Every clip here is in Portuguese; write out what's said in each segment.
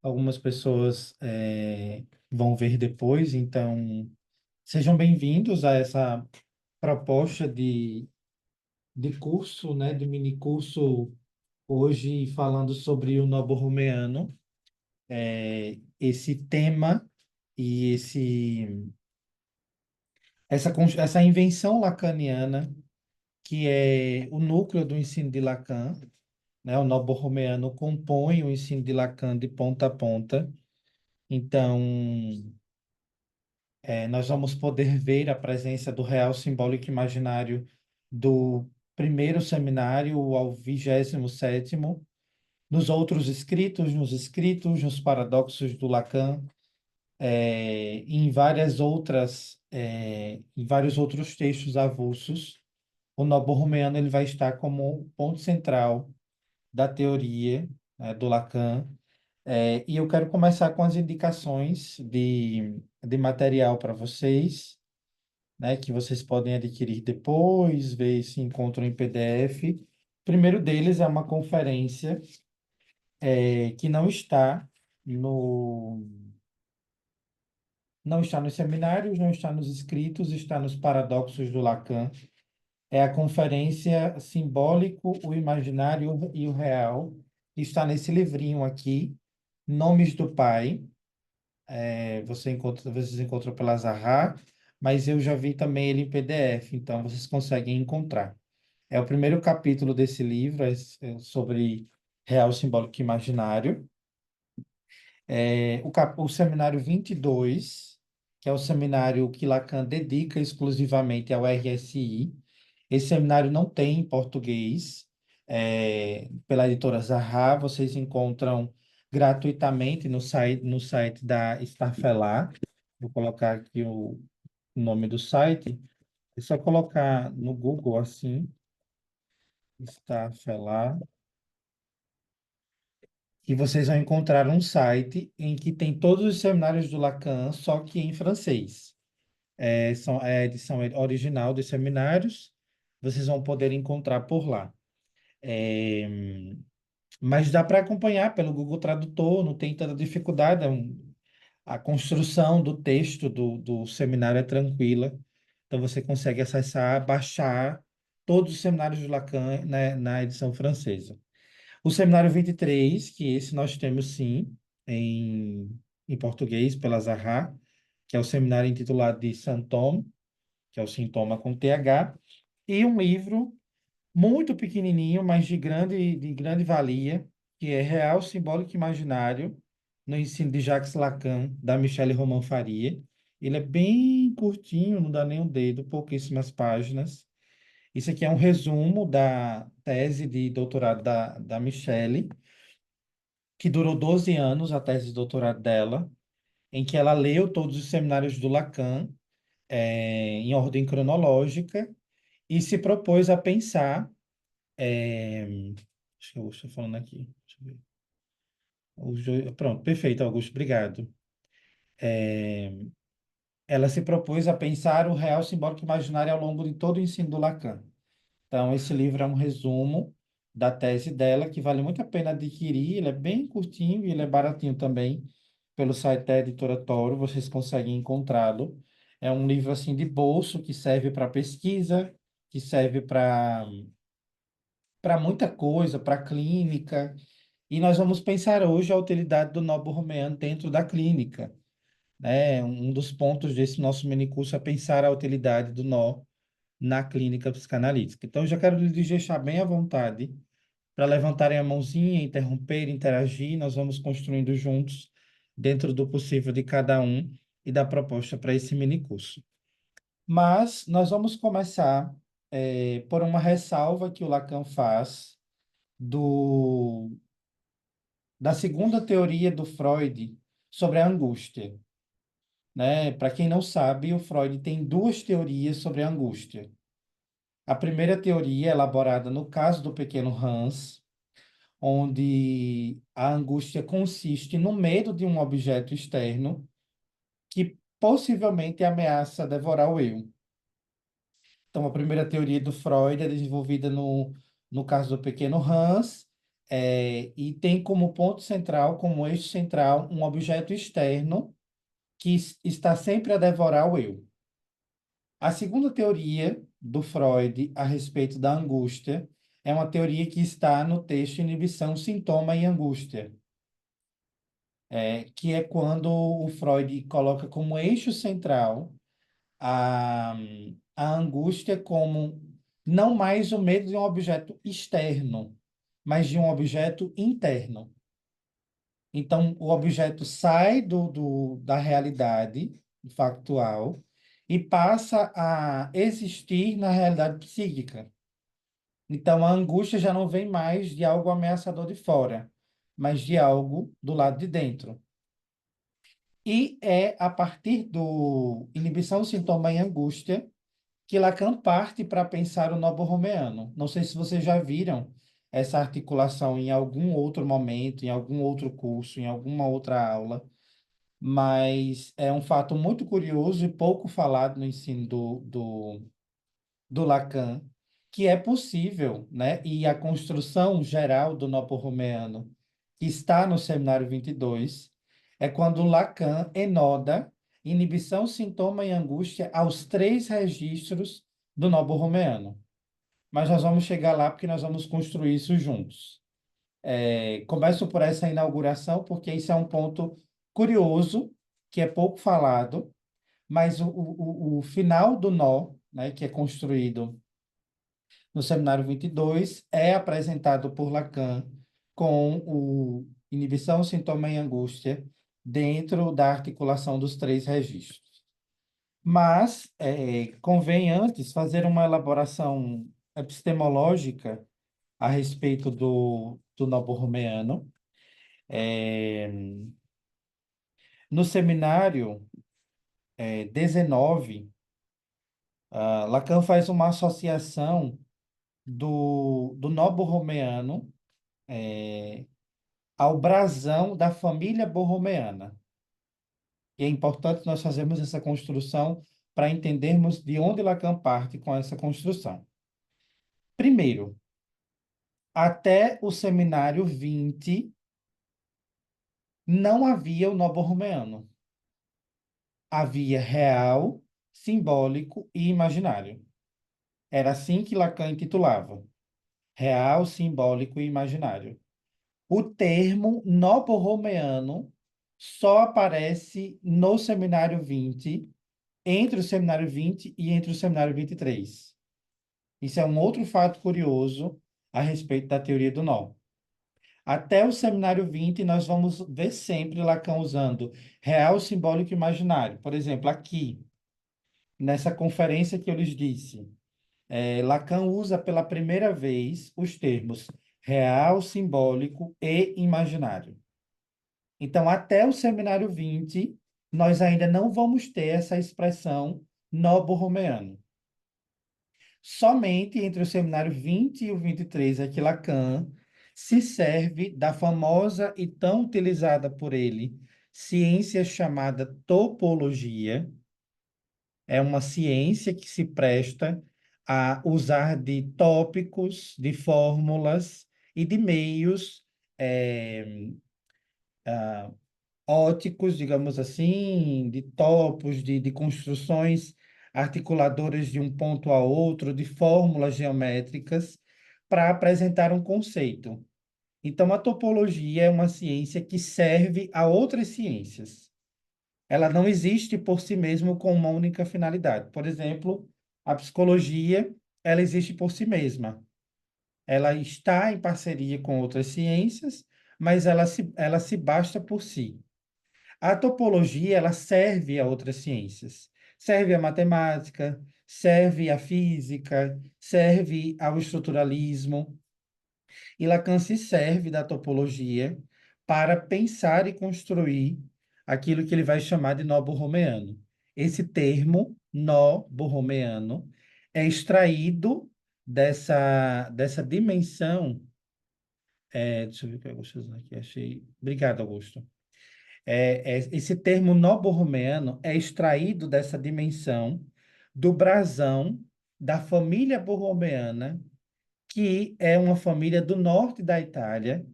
algumas pessoas vão ver depois, então sejam bem-vindos a essa proposta de curso, né, de mini curso, hoje falando sobre o Noborromeano. Esse tema e essa invenção lacaniana, que é o núcleo do ensino de Lacan, né? O Noborromeano compõe o ensino de Lacan de ponta a ponta. Então, nós vamos poder ver a presença do real simbólico imaginário do primeiro seminário ao 27º, nos escritos, nos paradoxos do Lacan, e em vários outros textos avulsos. O Noborromeano ele vai estar como ponto central da teoria, do Lacan. E eu quero começar com as indicações de material para vocês, né, que vocês podem adquirir depois, ver se encontram em PDF. O primeiro deles é uma conferência que no, não está nos seminários, não está nos escritos, está nos paradoxos do Lacan. É a conferência Simbólico, o Imaginário e o Real, que está nesse livrinho aqui, Nomes do Pai. Vocês encontram pela Zahar, mas eu já vi também ele em PDF, então vocês conseguem encontrar. É o primeiro capítulo desse livro, é sobre real, simbólico e imaginário. O seminário 22, que é o seminário que Lacan dedica exclusivamente ao RSI. Esse seminário não tem em português. Pela editora Zahar, vocês encontram gratuitamente no site da Starfelar. Vou colocar aqui o nome do site. É só colocar no Google assim, Starfelar, e vocês vão encontrar um site em que tem todos os seminários do Lacan, só que em francês. É a edição original dos seminários, vocês vão poder encontrar por lá. É, mas dá para acompanhar pelo Google Tradutor, não tem tanta dificuldade. A construção do texto do seminário é tranquila. Então você consegue acessar, baixar todos os seminários do Lacan, né, na edição francesa. O seminário 23, que esse nós temos sim, em português, pela Zahar, que é o seminário intitulado de Symptôme, que é o sintoma com TH, e um livro muito pequenininho, mas de grande valia, que é Real, Simbólico e Imaginário, no ensino de Jacques Lacan, da Michelle Romão Faria. Ele é bem curtinho, não dá nem um dedo, pouquíssimas páginas. Isso aqui é um resumo da tese de doutorado da Michelle, que durou 12 anos, a tese de doutorado dela, em que ela leu todos os seminários do Lacan, em ordem cronológica, e se propôs a pensar. Acho que eu estou falando aqui. Deixa eu ver. Pronto, perfeito, Augusto, obrigado. Ela se propôs a pensar o real simbólico imaginário ao longo de todo o ensino do Lacan. Então, esse livro é um resumo da tese dela, que vale muito a pena adquirir. Ele é bem curtinho e ele é baratinho também. Pelo site da Editora Toro, vocês conseguem encontrá-lo. É um livro assim de bolso que serve para pesquisa, que serve para muita coisa, para clínica. E nós vamos pensar hoje a utilidade do Nobo Romeano dentro da clínica, né? Um dos pontos desse nosso minicurso é pensar a utilidade do nó na clínica psicanalítica. Então, eu já quero lhes deixar bem à vontade para levantarem a mãozinha, interromper, interagir. Nós vamos construindo juntos, dentro do possível de cada um e da proposta para esse minicurso. Mas nós vamos começar por uma ressalva que o Lacan faz do da segunda teoria do Freud sobre a angústia, né? Para quem não sabe, o Freud tem duas teorias sobre a angústia. A primeira teoria, elaborada no caso do pequeno Hans, onde a angústia consiste no medo de um objeto externo que possivelmente ameaça devorar o eu. Então, a primeira teoria do Freud é desenvolvida no caso do pequeno Hans, e tem como ponto central, como eixo central, um objeto externo que está sempre a devorar o eu. A segunda teoria do Freud a respeito da angústia é uma teoria que está no texto Inibição, Sintoma e Angústia, que é quando o Freud coloca como eixo central a, a angústia como não mais o medo de um objeto externo, mas de um objeto interno. Então, o objeto sai da realidade factual e passa a existir na realidade psíquica. Então, a angústia já não vem mais de algo ameaçador de fora, mas de algo do lado de dentro. E é a partir do inibição, sintoma e angústia que Lacan parte para pensar o noborromeano. Não sei se vocês já viram essa articulação em algum outro momento, em algum outro curso, em alguma outra aula, mas é um fato muito curioso e pouco falado no ensino do Lacan, que é possível, né? E a construção geral do noborromeano, que está no seminário 22, é quando Lacan enoda inibição, sintoma e angústia aos três registros do noborromeano. Mas nós vamos chegar lá porque nós vamos construir isso juntos. Começo por essa inauguração, porque isso é um ponto curioso, que é pouco falado, mas o final do nó, né, que é construído no seminário 22, é apresentado por Lacan com o inibição, sintoma e angústia dentro da articulação dos três registros. Mas convém antes fazer uma elaboração epistemológica a respeito do noborromeano. No seminário 19, Lacan faz uma associação do nó borromeano ao brasão da família borromeana. E é importante nós fazermos essa construção para entendermos de onde Lacan parte com essa construção. Primeiro, até o seminário 20, não havia o nó borromeano. Havia real, simbólico e imaginário. Era assim que Lacan intitulava: real, simbólico e imaginário. O termo noborromeano só aparece no seminário 20, entre o seminário 20 e entre o seminário 23. Isso é um outro fato curioso a respeito da teoria do nó. Até o seminário 20, nós vamos ver sempre Lacan usando real, simbólico e imaginário. Por exemplo, aqui, nessa conferência que eu lhes disse, Lacan usa pela primeira vez os termos real, simbólico e imaginário. Então, até o seminário 20, nós ainda não vamos ter essa expressão noborromeano. Somente entre o seminário 20 e o 23 é que Lacan se serve da famosa e tão utilizada por ele ciência chamada topologia. É uma ciência que se presta a usar de tópicos, de fórmulas e de meios eh, óticos, digamos assim, de topos, de construções articuladoras de um ponto a outro, de fórmulas geométricas, para apresentar um conceito. Então, a topologia é uma ciência que serve a outras ciências. Ela não existe por si mesma com uma única finalidade. Por exemplo, a psicologia, ela existe por si mesma. Ela está em parceria com outras ciências, mas ela se basta por si. A topologia, ela serve a outras ciências. Serve à matemática, serve à física, serve ao estruturalismo. E Lacan se serve da topologia para pensar e construir aquilo que ele vai chamar de nó borromeano. Esse termo, nó borromeano, é extraído dessa dimensão. Deixa eu ver o que eu estou usando aqui. Achei. Obrigado, Augusto. Esse termo nó-borromeano é extraído dessa dimensão do brasão da família borromeana que é uma família do norte da Itália,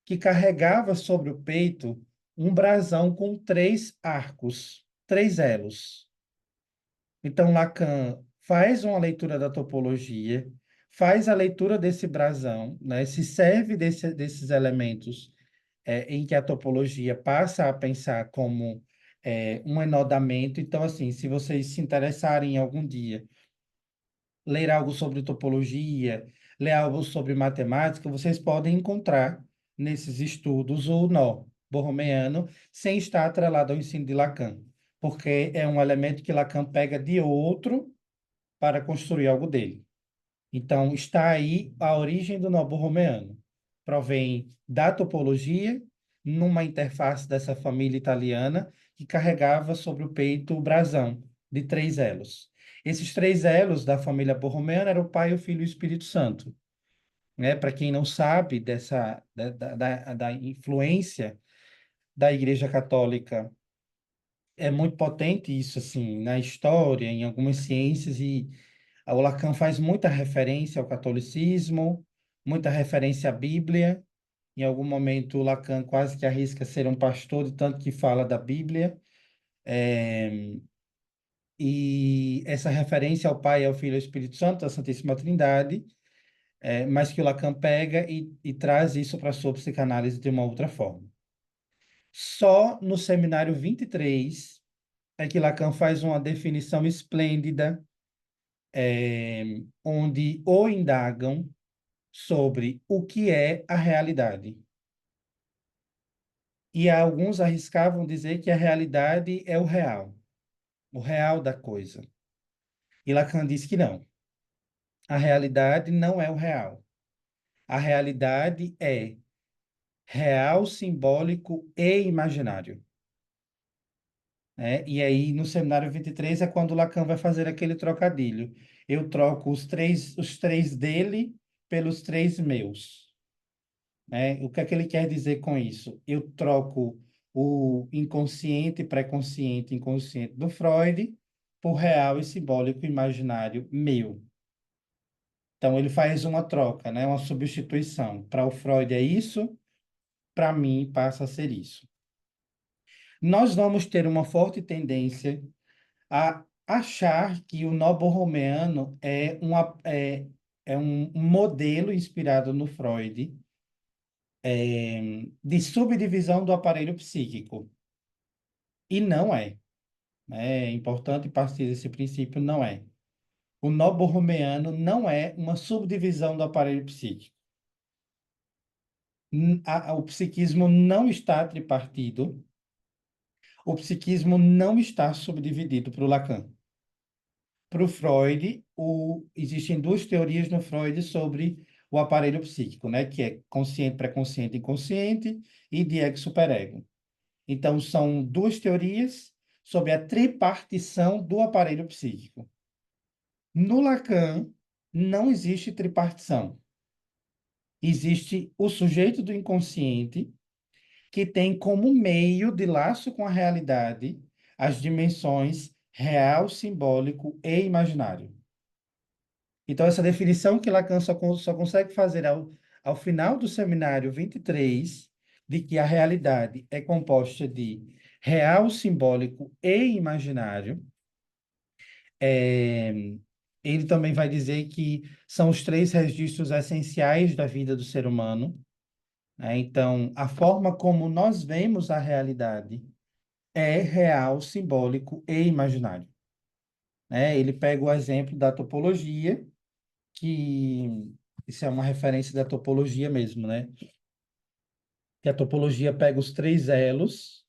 que carregava sobre o peito um brasão com três arcos, três elos. Então, Lacan faz uma leitura da topologia, faz a leitura desse brasão, né? Se serve desses elementos em que a topologia passa a pensar como um enodamento. Então, assim, se vocês se interessarem em algum dia ler algo sobre topologia, ler algo sobre matemática, vocês podem encontrar nesses estudos o nó borromeano sem estar atrelado ao ensino de Lacan, porque é um elemento que Lacan pega de outro para construir algo dele. Então, está aí a origem do nó borromeano. Provém da topologia, numa interface dessa família italiana, que carregava sobre o peito o brasão de três elos. Esses três elos da família borromeana eram o Pai, o Filho e o Espírito Santo. Né? Para quem não sabe da influência da Igreja Católica, é muito potente isso, assim, na história, em algumas ciências, e o Lacan faz muita referência ao catolicismo, muita referência à Bíblia. Em algum momento, o Lacan quase que arrisca ser um pastor, de tanto que fala da Bíblia. E essa referência ao Pai, ao Filho e ao Espírito Santo, à Santíssima Trindade, mas que o Lacan pega e traz isso para a sua psicanálise de uma outra forma. Só no seminário 23 é que Lacan faz uma definição esplêndida, onde o indagam sobre o que é a realidade. E alguns arriscavam dizer que a realidade é o real da coisa. E Lacan diz que não. A realidade não é o real. A realidade é real, simbólico e imaginário. Né? E aí, no seminário 23 é quando Lacan vai fazer aquele trocadilho. Eu troco os três dele pelos três meus. Né? O que é que ele quer dizer com isso? Eu troco o inconsciente, pré-consciente, inconsciente do Freud por real e simbólico imaginário meu. Então, ele faz uma troca, né? Uma substituição. Para o Freud é isso, para mim passa a ser isso. Nós vamos ter uma forte tendência a achar que o nó borromeano é um modelo inspirado no Freud, de subdivisão do aparelho psíquico. E não é. Né? É importante partir desse princípio, não é. O nó borromeano não é uma subdivisão do aparelho psíquico. O psiquismo não está tripartido, o psiquismo não está subdividido para o Lacan. Para o Freud, existem duas teorias no Freud sobre o aparelho psíquico, né? Que é consciente, pré-consciente, inconsciente e de ego-superego. Então, são duas teorias sobre a tripartição do aparelho psíquico. No Lacan, não existe tripartição. Existe o sujeito do inconsciente, que tem como meio de laço com a realidade as dimensões real, simbólico e imaginário. Então, essa definição que Lacan só consegue fazer ao final do seminário 23, de que a realidade é composta de real, simbólico e imaginário, é, ele também vai dizer que são os três registros essenciais da vida do ser humano. Né? Então, a forma como nós vemos a realidade é real, simbólico e imaginário. Né? Ele pega o exemplo da topologia, que isso é uma referência da topologia mesmo, né? Que a topologia pega os três elos,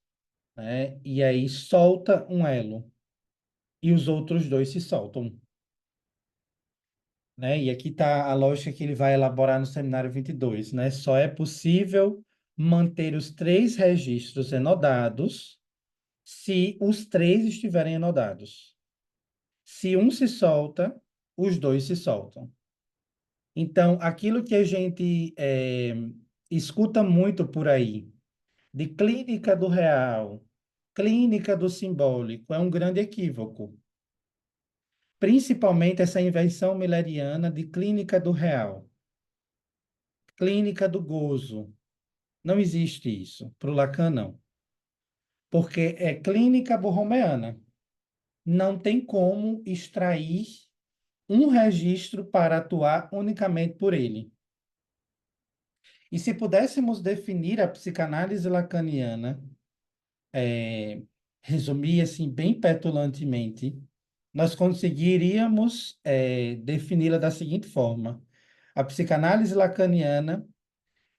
né? E aí solta um elo e os outros dois se soltam, né? E aqui está a lógica que ele vai elaborar no seminário 22, né? Só é possível manter os três registros enodados se os três estiverem enodados. Se um se solta, os dois se soltam. Então, aquilo que a gente escuta muito por aí, de clínica do real, clínica do simbólico, é um grande equívoco. Principalmente essa invenção milleriana de clínica do real. clínica do gozo. Não existe isso. Para o Lacan, não. Porque é clínica borromeana. Não tem como extrair um registro para atuar unicamente por ele. E se pudéssemos definir a psicanálise lacaniana, resumir assim bem petulantemente, nós conseguiríamos defini-la da seguinte forma: a psicanálise lacaniana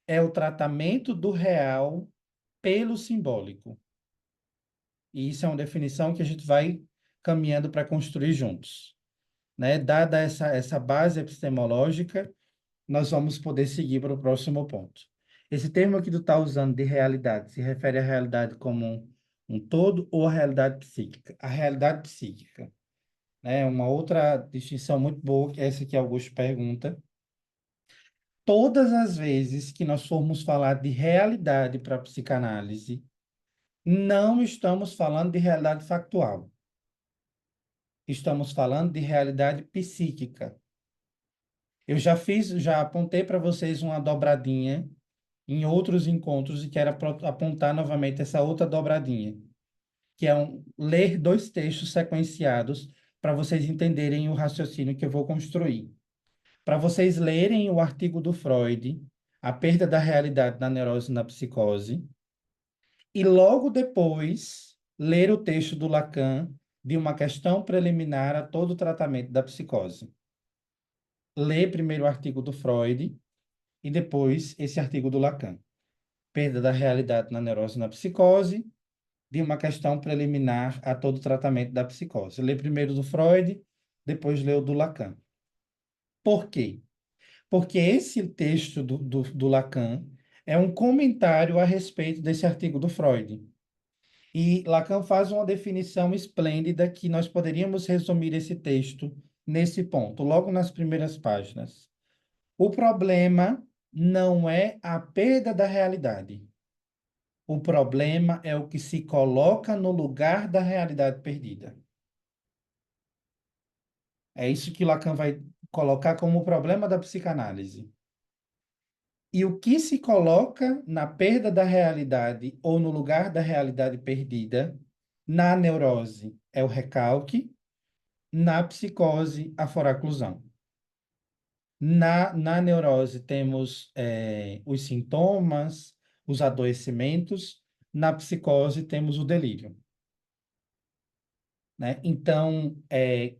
é o tratamento do real pelo simbólico. E isso é uma definição que a gente vai caminhando para construir juntos, né? Dada essa base epistemológica, nós vamos poder seguir para o próximo ponto. Esse termo que tu está usando de realidade se refere à realidade como um todo ou à realidade psíquica? A realidade psíquica, né? Uma outra distinção muito boa, que é essa que Augusto pergunta. Todas as vezes que nós formos falar de realidade para a psicanálise, não estamos falando de realidade factual. Estamos falando de realidade psíquica. Eu já apontei para vocês uma dobradinha em outros encontros e quero apontar novamente essa outra dobradinha, que é ler dois textos sequenciados para vocês entenderem o raciocínio que eu vou construir. Para vocês lerem o artigo do Freud, A Perda da Realidade na Neurose e na Psicose, e logo depois ler o texto do Lacan de Uma Questão Preliminar a Todo o Tratamento da Psicose. Ler primeiro o artigo do Freud e depois esse artigo do Lacan. Perda da realidade na neurose e na psicose, de Uma Questão Preliminar a Todo o Tratamento da Psicose. Ler primeiro do Freud, depois ler o do Lacan. Por quê? Porque esse texto do Lacan é um comentário a respeito desse artigo do Freud. E Lacan faz uma definição esplêndida que nós poderíamos resumir esse texto nesse ponto, logo nas primeiras páginas. O problema não é a perda da realidade. O problema é o que se coloca no lugar da realidade perdida. É isso que Lacan vai colocar como o problema da psicanálise. E o que se coloca na perda da realidade ou no lugar da realidade perdida, na neurose, é o recalque, na psicose, a foraclusão. Na neurose, temos os sintomas, os adoecimentos, na psicose, temos o delírio. Né? Então,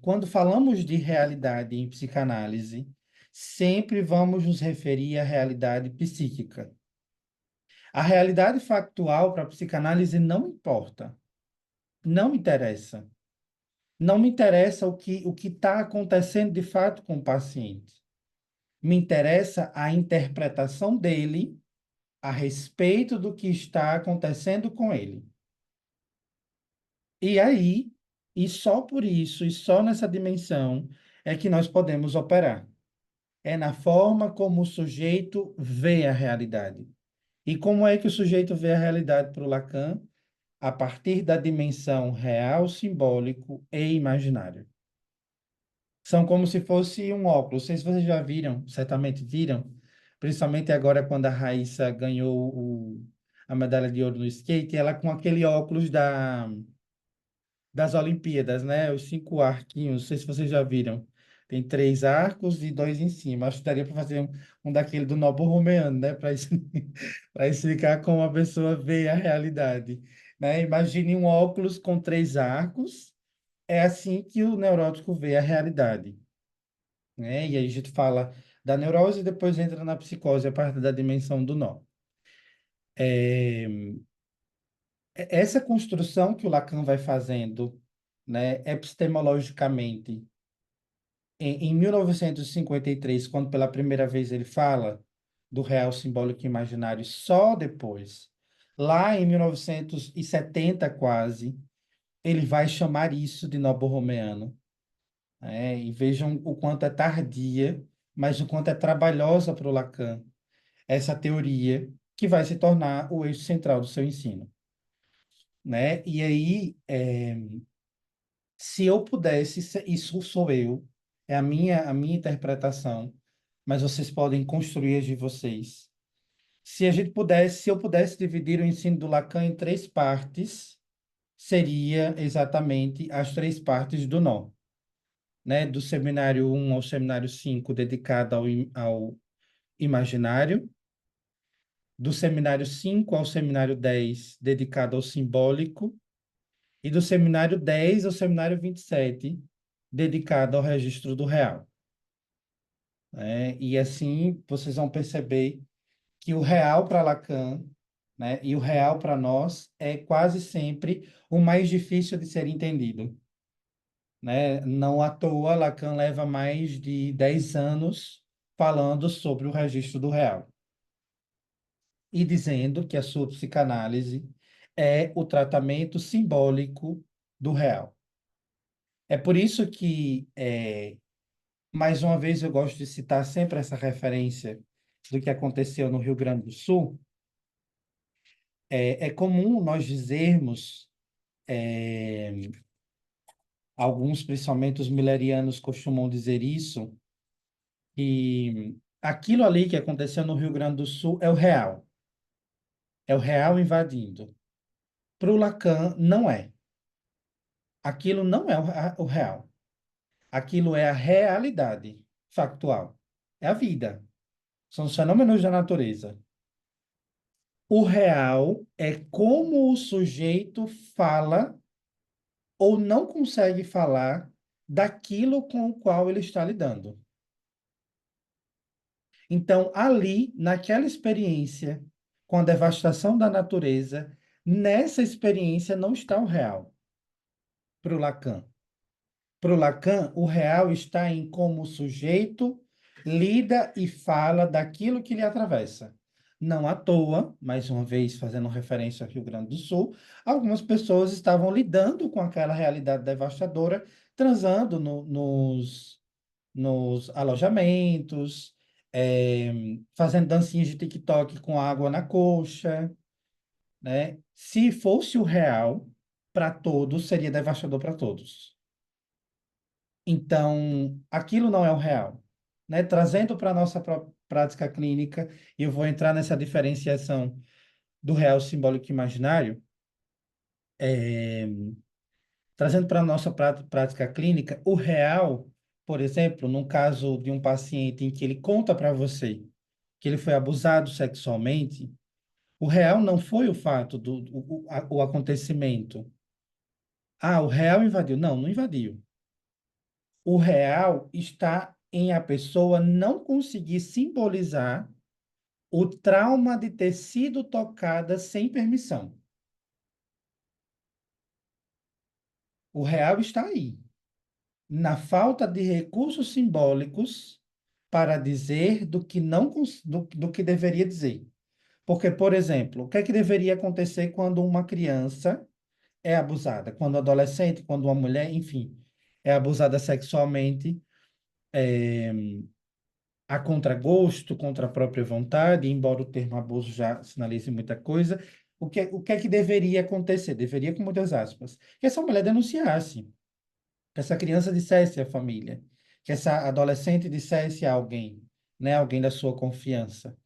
quando falamos de realidade em psicanálise, sempre vamos nos referir à realidade psíquica. A realidade factual para a psicanálise não importa, não me interessa. Não me interessa o que está acontecendo de fato com o paciente. Me interessa a interpretação dele a respeito do que está acontecendo com ele. E aí, e só por isso, e só nessa dimensão, é que nós podemos operar. É na forma como o sujeito vê a realidade. E como é que o sujeito vê a realidade para o Lacan? A partir da dimensão real, simbólico e imaginário. São como se fosse um óculos. Não sei se vocês já viram, certamente viram, principalmente agora quando a Raíssa ganhou a medalha de ouro no skate, ela com aquele óculos das Olimpíadas, né? Os 5 arquinhos, não sei se vocês já viram. Tem 3 arcos e 2 em cima. Acho que daria para fazer um daquele do Nobo Romeano, né? Para para explicar como a pessoa vê a realidade. Né? Imagine um óculos com 3 arcos. É assim que o neurótico vê a realidade. Né? E aí a gente fala da neurose e depois entra na psicose, a partir da dimensão do nó. Essa construção que o Lacan vai fazendo, né, epistemologicamente, em 1953, quando pela primeira vez ele fala do real simbólico e imaginário, só depois, lá em 1970 quase, ele vai chamar isso de noborromeano. Né? E vejam o quanto é tardia, mas o quanto é trabalhosa para o Lacan essa teoria que vai se tornar o eixo central do seu ensino. Né? E aí, se eu pudesse, isso sou eu, é a minha interpretação. mas vocês podem construir as de vocês. Se eu pudesse dividir o ensino do Lacan em três partes, seria exatamente as três partes do nó, né? Do seminário um ao seminário 5 dedicado ao imaginário, do seminário 5 ao seminário 10 dedicado ao simbólico, e do seminário 10 ao seminário 27 dedicado ao registro do real, né? E assim vocês vão perceber que o real para Lacan, né, e o real para nós é quase sempre o mais difícil de ser entendido, né? Não à toa, Lacan leva mais de 10 anos falando sobre o registro do real e dizendo que a sua psicanálise é o tratamento simbólico do real. É por isso que, mais uma vez, eu gosto de citar sempre essa referência do que aconteceu no Rio Grande do Sul. É comum nós dizermos, alguns, principalmente os milerianos, costumam dizer isso, que aquilo ali que aconteceu no Rio Grande do Sul é o real invadindo. Para o Lacan, não é. Aquilo não é o real. Aquilo é a realidade factual. É a vida. São os fenômenos da natureza. O real é como o sujeito fala ou não consegue falar daquilo com o qual ele está lidando. Então, ali, naquela experiência, com a devastação da natureza, nessa experiência não está o real para o Lacan. Para o Lacan, o real está em como o sujeito lida e fala daquilo que lhe atravessa. Não à toa, mais uma vez fazendo referência ao Rio Grande do Sul, algumas pessoas estavam lidando com aquela realidade devastadora, transando nos alojamentos, fazendo dancinhas de TikTok com água na coxa, né? Se fosse o real para todos, seria devastador para todos. Então, aquilo não é o real, né? Trazendo para a nossa prática clínica, e eu vou entrar nessa diferenciação do real simbólico e imaginário, é, trazendo para a nossa prática clínica, o real, por exemplo, num caso de um paciente em que ele conta para você que ele foi abusado sexualmente, o real não foi o fato o acontecimento. Ah, o real invadiu. Não, não invadiu. O real está em a pessoa não conseguir simbolizar o trauma de ter sido tocada sem permissão. O real está aí, na falta de recursos simbólicos para dizer do que não do que deveria dizer. Porque, por exemplo, o que é que deveria acontecer quando uma criança é abusada, quando um adolescente, quando uma mulher, enfim, é abusada sexualmente, a contragosto, contra a própria vontade, embora o termo abuso já sinalize muita coisa, o que é que deveria acontecer? Deveria, com muitas aspas, que essa mulher denunciasse, que essa criança dissesse à família, que essa adolescente dissesse a alguém, né, alguém da sua confiança.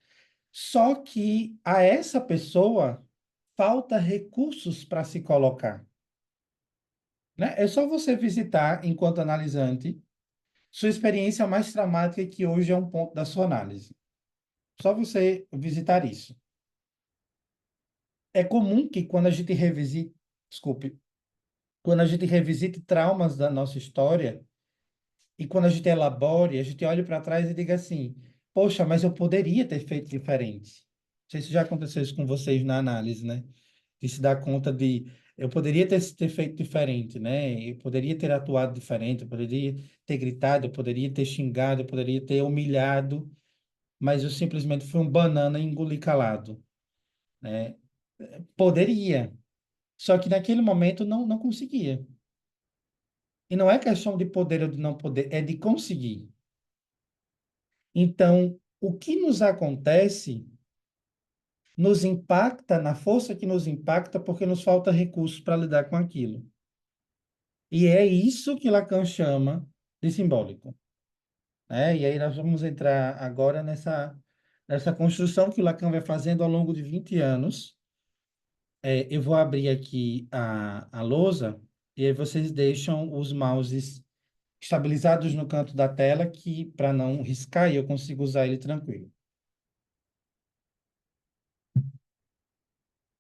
Só que a essa pessoa falta recursos para se colocar, né? É só você visitar, enquanto analisante, sua experiência mais traumática, que hoje é um ponto da sua análise. Só você visitar isso. É comum que quando a gente revisite, desculpe, quando a gente revisite traumas da nossa história e quando a gente elabore, a gente olhe para trás e diga assim: poxa, mas eu poderia ter feito diferente. Não sei se já aconteceu isso com vocês na análise, né? De se dar conta de eu poderia ter feito diferente, né? Eu poderia ter atuado diferente, eu poderia ter gritado, eu poderia ter xingado, eu poderia ter humilhado, mas eu simplesmente fui um banana e engoli calado, né? Poderia, só que naquele momento não conseguia. E não é questão de poder ou de não poder, é de conseguir. Então, o que nos acontece nos impacta na força que nos impacta porque nos falta recursos para lidar com aquilo. E é isso que Lacan chama de simbólico. né? E aí nós vamos entrar agora nessa construção que o Lacan vai fazendo ao longo de 20 anos. Eu vou abrir aqui a lousa e aí vocês deixam os mouses estabilizados no canto da tela que para não riscar e eu consigo usar ele tranquilo.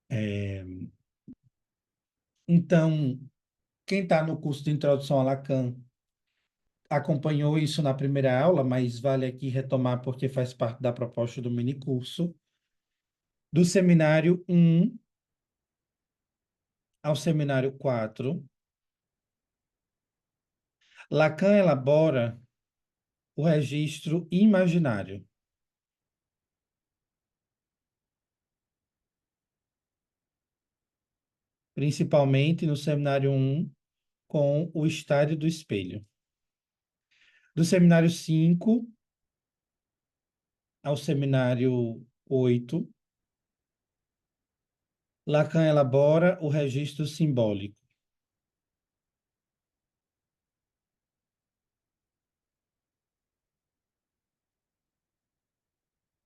É, então, quem está no curso de Introdução a Lacan acompanhou isso na primeira aula, mas vale aqui retomar porque faz parte da proposta do minicurso. Do seminário 1 ao seminário 4, Lacan elabora o registro imaginário, principalmente no seminário 1 com o estádio do espelho. Do seminário 5 ao seminário 8, Lacan elabora o registro simbólico.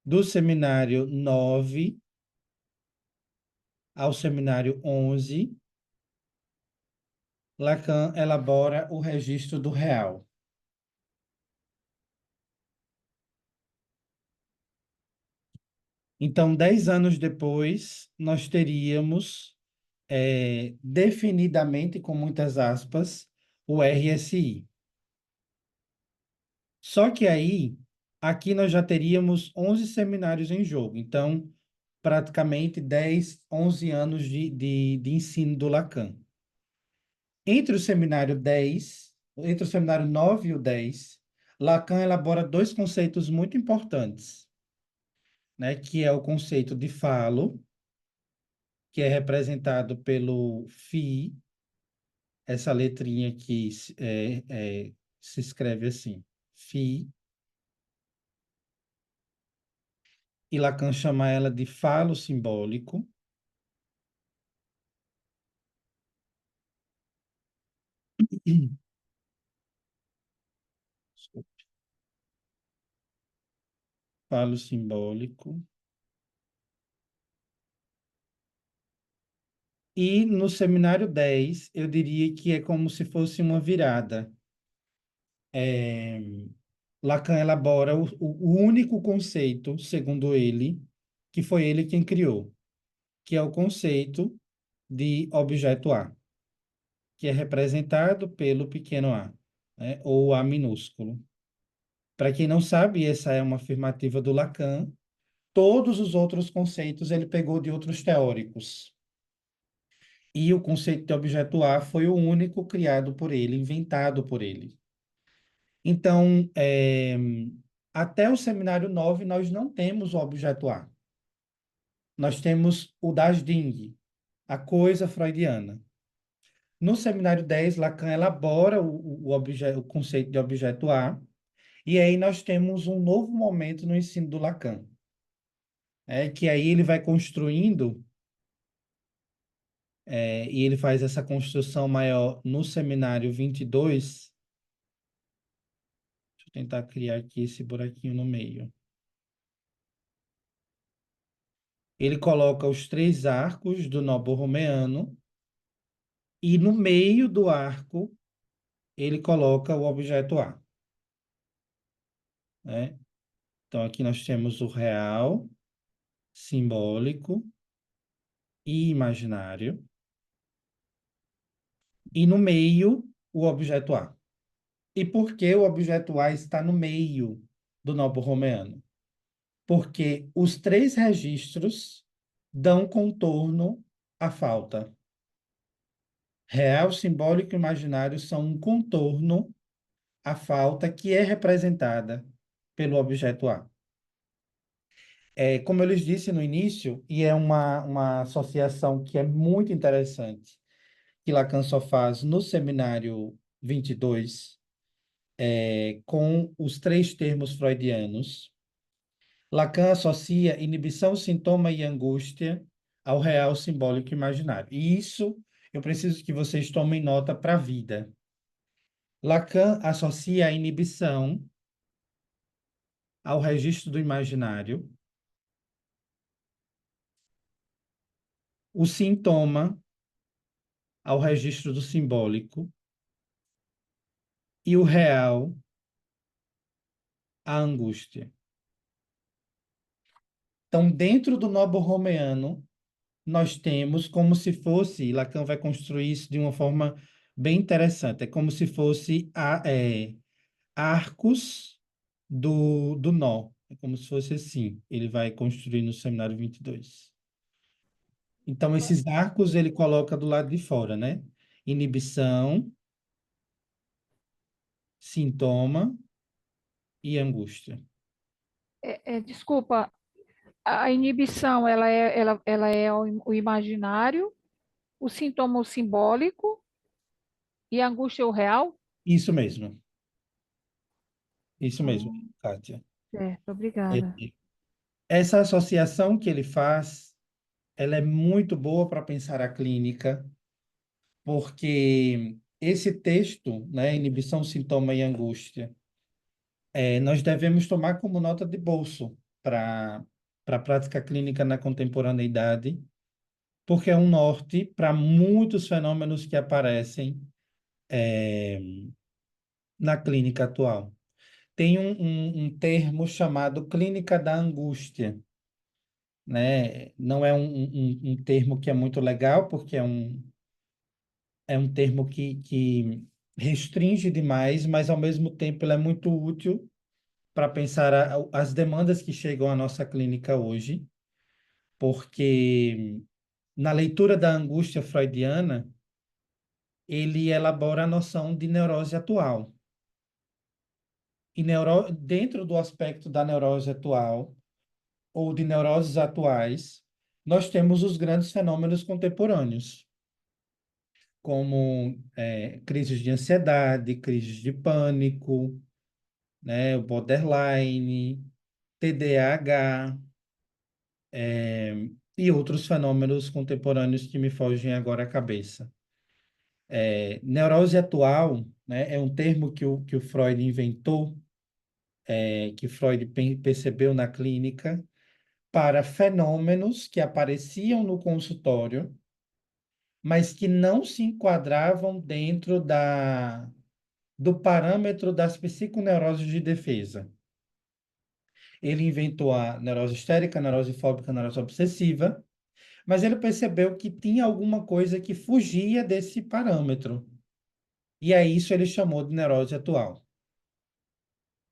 Do seminário 9 ao seminário 11, Lacan elabora o registro do real. Então, 10 anos depois, nós teríamos definidamente, com muitas aspas, o RSI. Só que aí, aqui nós já teríamos 11 seminários em jogo. Então, praticamente 10, 11 anos de ensino do Lacan. Entre o seminário 10, entre o seminário 9 e o 10, Lacan elabora dois conceitos muito importantes, né, que é o conceito de falo, que é representado pelo φ, essa letrinha aqui se escreve assim, φ, e Lacan chama ela de falo simbólico. Falo simbólico. E no seminário 10 eu diria que é como se fosse uma virada. É, Lacan elabora o único conceito, segundo ele, que foi ele quem criou, que é o conceito de objeto A, que é representado pelo pequeno a, né, ou a minúsculo. Para quem não sabe, essa é uma afirmativa do Lacan. Todos os outros conceitos ele pegou de outros teóricos. E o conceito de objeto A foi o único criado por ele, inventado por ele. Então, até o seminário 9 nós não temos o objeto A. Nós temos o das Ding, a coisa freudiana. No seminário 10 Lacan elabora o conceito de objeto A, e aí nós temos um novo momento no ensino do Lacan, que aí ele vai construindo, e ele faz essa construção maior no seminário 22. Deixa eu tentar criar aqui esse buraquinho no meio. Ele coloca os três arcos do Nobo Romeano e no meio do arco ele coloca o objeto A, né? Então aqui nós temos o real, simbólico e imaginário e no meio o objeto A. E por que o objeto A está no meio do Nobo Romeano? Porque os três registros dão contorno à falta. Real, simbólico e imaginário são um contorno à falta que é representada pelo objeto A. Como eu lhes disse no início, e é uma associação que é muito interessante, que Lacan só faz no seminário 22, com os três termos freudianos. Lacan associa inibição, sintoma e angústia ao real, simbólico e imaginário. E isso eu preciso que vocês tomem nota para a vida. Lacan associa a inibição ao registro do imaginário, o sintoma ao registro do simbólico e o real à angústia. Então, dentro do nobo-romeano, nós temos como se fosse, e Lacan vai construir isso de uma forma bem interessante, é como se fosse arcos do nó. É como se fosse assim. Ele vai construir no seminário 22. Então, esses arcos ele coloca do lado de fora, né? Inibição, sintoma e angústia. Desculpa, a inibição, ela é o imaginário, o sintoma o simbólico e a angústia é o real? Isso mesmo. Isso mesmo, Ah, Kátia. certo, É, obrigada. essa associação que ele faz, ela é muito boa para pensar a clínica, porque esse texto, né, inibição, sintoma e angústia, nós devemos tomar como nota de bolso para a prática clínica na contemporaneidade, porque é um norte para muitos fenômenos que aparecem na clínica atual. Tem um termo chamado clínica da angústia, né? Não é um termo que é muito legal, porque é um termo que restringe demais, mas ao mesmo tempo ele é muito útil para pensar as demandas que chegam à nossa clínica hoje, porque na leitura da angústia freudiana, ele elabora a noção de neurose atual. E dentro do aspecto da neurose atual, ou de neuroses atuais, nós temos os grandes fenômenos contemporâneos, como crises de ansiedade, crises de pânico, né, o borderline, TDAH, e outros fenômenos contemporâneos que me fogem agora à cabeça. Neurose atual, né, é um termo que o Freud inventou, que Freud percebeu na clínica, para fenômenos que apareciam no consultório, mas que não se enquadravam dentro do parâmetro das psiconeuroses de defesa. Ele inventou a neurose histérica, a neurose fóbica, a neurose obsessiva, mas ele percebeu que tinha alguma coisa que fugia desse parâmetro. E a isso ele chamou de neurose atual,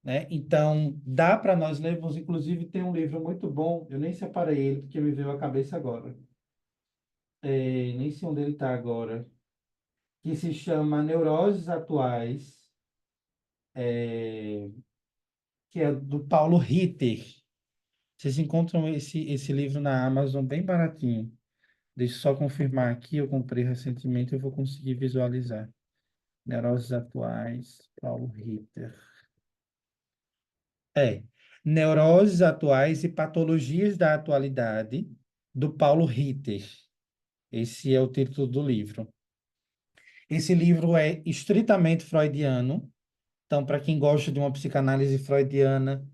né? Então, dá para nós lermos, inclusive tem um livro muito bom, eu nem separei ele porque me veio à cabeça agora. Nem sei onde ele está agora, que se chama Neuroses Atuais, é, que é do Paulo Ritter. Vocês encontram esse livro na Amazon bem baratinho. Deixa eu só confirmar aqui, eu comprei recentemente, eu vou conseguir visualizar. Neuroses Atuais, Paulo Ritter. É, Neuroses Atuais e Patologias da Atualidade, do Paulo Ritter. Esse é o título do livro. Esse livro é estritamente freudiano. Então, para quem gosta de uma psicanálise freudiana,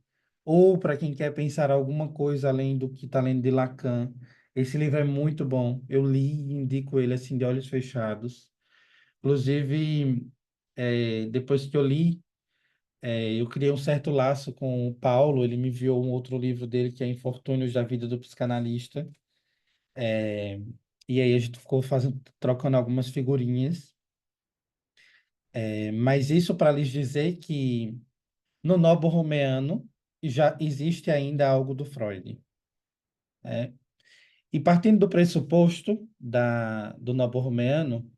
ou para quem quer pensar alguma coisa além do que está lendo de Lacan, esse livro é muito bom. Eu li e indico ele assim de olhos fechados. Inclusive, depois que eu li, eu criei um certo laço com o Paulo. Ele me enviou um outro livro dele que é Infortúnios da Vida do Psicanalista. É, e aí a gente ficou trocando algumas figurinhas. Mas isso para lhes dizer que no Novo Romeano já existe ainda algo do Freud, né? E partindo do pressuposto do Novo Romeano,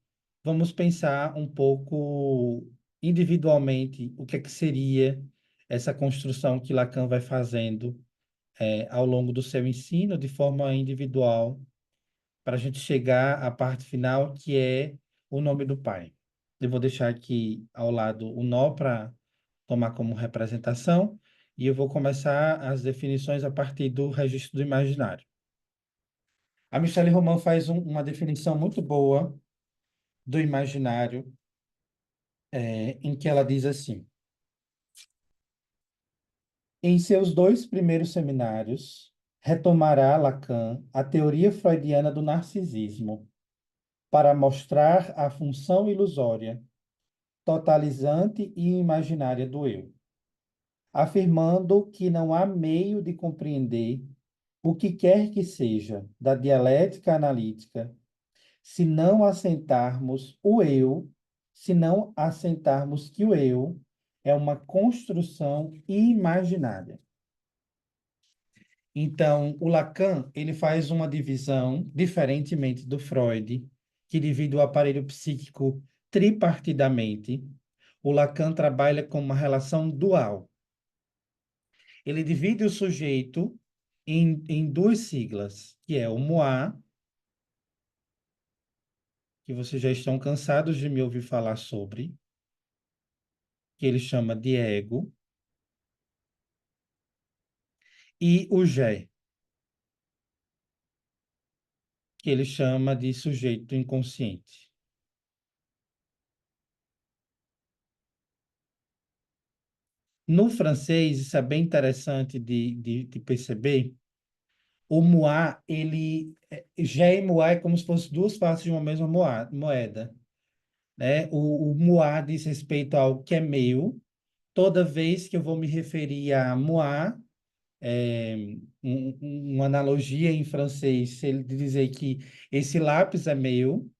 vamos pensar um pouco individualmente o que é que seria essa construção que Lacan vai fazendo ao longo do seu ensino de forma individual, para a gente chegar à parte final, que é o nome do pai. Eu vou deixar aqui ao lado o nó para tomar como representação, e eu vou começar as definições a partir do registro do imaginário. A Michelle Roman faz uma definição muito boa do imaginário, em que ela diz assim: Em seus dois primeiros seminários, retomará Lacan a teoria freudiana do narcisismo para mostrar a função ilusória, totalizante e imaginária do eu, afirmando que não há meio de compreender o que quer que seja da dialética analítica se não assentarmos o eu, se não assentarmos que o eu é uma construção imaginária. Então, o Lacan, ele faz uma divisão, diferentemente do Freud, que divide o aparelho psíquico tripartidamente. O Lacan trabalha com uma relação dual. Ele divide o sujeito em duas siglas, que é o moi, que vocês já estão cansados de me ouvir falar sobre, que ele chama de ego, e o je, que ele chama de sujeito inconsciente. No francês, isso é bem interessante de perceber. O moi, je e moi é como se fossem duas faces de uma mesma moeda, né? O moi diz respeito ao que é meu. Toda vez que eu vou me referir a moi, uma analogia em francês, se ele dizer que esse lápis é meu,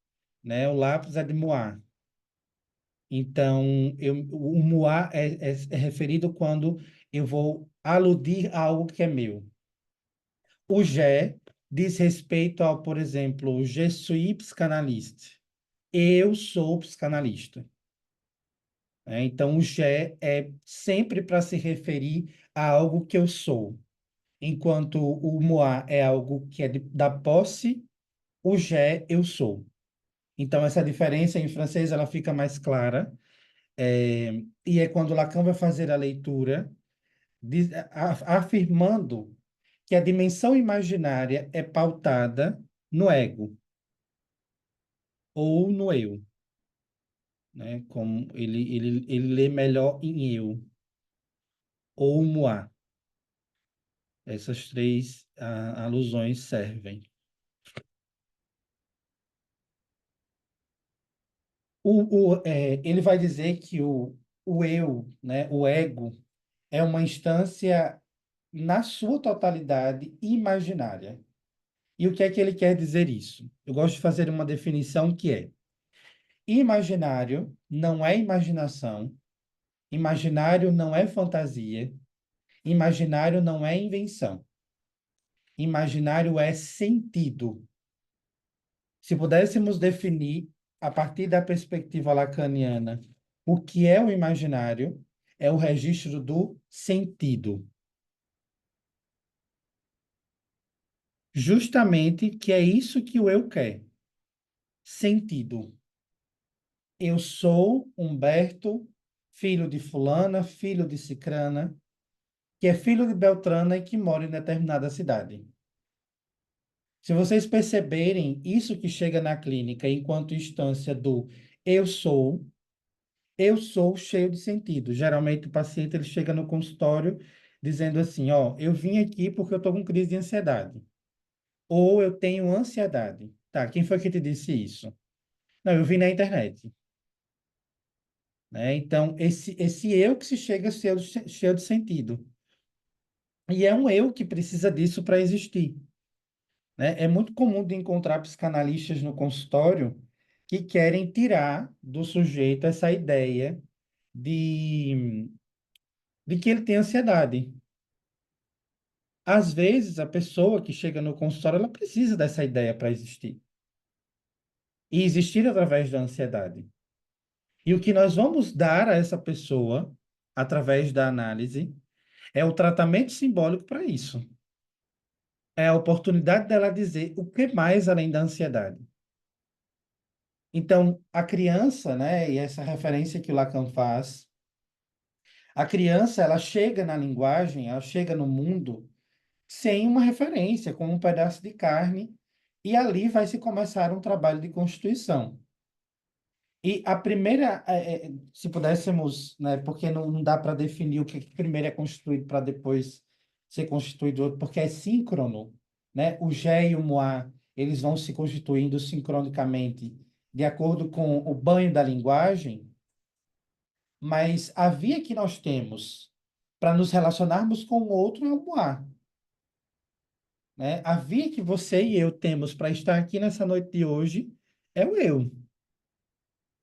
né? O lápis é de moi. Então, o moi é referido quando eu vou aludir a algo que é meu. O je diz respeito ao, por exemplo, je suis psychanalyste. Eu sou psicanalista. Né? Então, o je é sempre para se referir a algo que eu sou. Enquanto o moi é algo que é da posse, o je eu sou. Então, essa diferença em francês ela fica mais clara. E é quando Lacan vai fazer a leitura, afirmando que a dimensão imaginária é pautada no ego ou no eu, né? Como ele lê melhor em eu ou moi. Essas três alusões servem. Ele vai dizer que o eu, né, o ego, é uma instância na sua totalidade imaginária. E o que é que ele quer dizer isso? Eu gosto de fazer uma definição que é: imaginário não é imaginação, imaginário não é fantasia, imaginário não é invenção. Imaginário é sentido. Se pudéssemos definir, a partir da perspectiva lacaniana, o que é o imaginário, é o registro do sentido. Justamente que é isso que o eu quer. Sentido. Eu sou Humberto, filho de fulana, filho de cicrana, que é filho de Beltrana e que mora em determinada cidade. Se vocês perceberem, isso que chega na clínica enquanto instância do eu sou cheio de sentido. Geralmente o paciente ele chega no consultório dizendo assim, ó, eu vim aqui porque eu estou com crise de ansiedade. Ou eu tenho ansiedade. Tá, quem foi que te disse isso? Não, eu vi na internet. Né? Então, esse eu que se chega cheio de sentido. E é um eu que precisa disso para existir. Né? É muito comum de encontrar psicanalistas no consultório que querem tirar do sujeito essa ideia de, de que ele tem ansiedade. Às vezes, a pessoa que chega no consultório, ela precisa dessa ideia para existir. E existir através da ansiedade. E o que nós vamos dar a essa pessoa, através da análise, é o tratamento simbólico para isso. É a oportunidade dela dizer o que mais além da ansiedade. Então, a criança, né, e essa referência que o Lacan faz, a criança, ela chega na linguagem, ela chega no mundo sem uma referência, com um pedaço de carne, e ali vai se começar um trabalho de constituição. E a primeira, se pudéssemos, né, porque não dá para definir o que primeiro é constituído para depois ser constituído outro, porque é síncrono, né? O Gé e o Moá, eles vão se constituindo sincronicamente de acordo com o banho da linguagem, mas a via que nós temos para nos relacionarmos com o outro é o Moá, né? A via que você e eu temos para estar aqui nessa noite de hoje é o eu.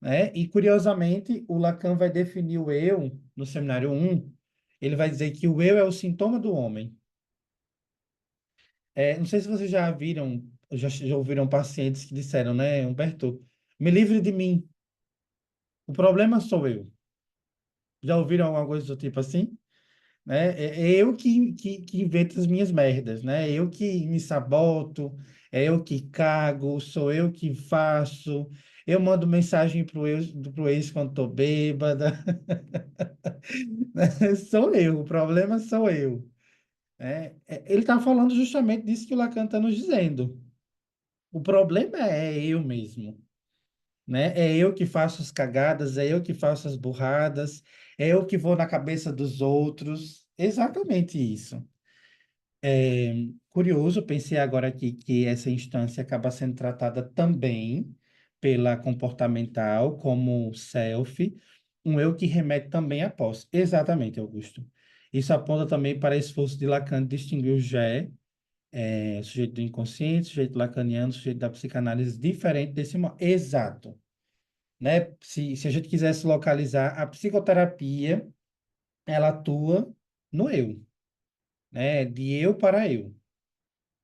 Né? E, curiosamente, o Lacan vai definir o eu, no seminário um, ele vai dizer que o eu é o sintoma do homem. Não sei se vocês já viram, já ouviram pacientes que disseram, né, Humberto, me livre de mim, o problema sou eu. Já ouviram alguma coisa do tipo assim? Né? É eu que invento as minhas merdas, né? Eu que me saboto, é eu que cago, sou eu que faço. Eu mando mensagem pro ex quando tô bêbada. Sou eu, o problema sou eu. Ele está falando justamente disso que o Lacan está nos dizendo. O problema é eu mesmo, né? É eu que faço as cagadas, é eu que faço as burradas, é eu que vou na cabeça dos outros. Exatamente isso. Curioso, pensei agora aqui que essa instância acaba sendo tratada também pela comportamental como self, um eu que remete também à posse. Exatamente, Augusto. Isso aponta também para esse esforço de Lacan de distinguir o Jé, sujeito do inconsciente, sujeito lacaniano, sujeito da psicanálise, diferente desse modo. Exato. Né? Se a gente quisesse localizar, a psicoterapia, ela atua no eu, né? De eu para eu.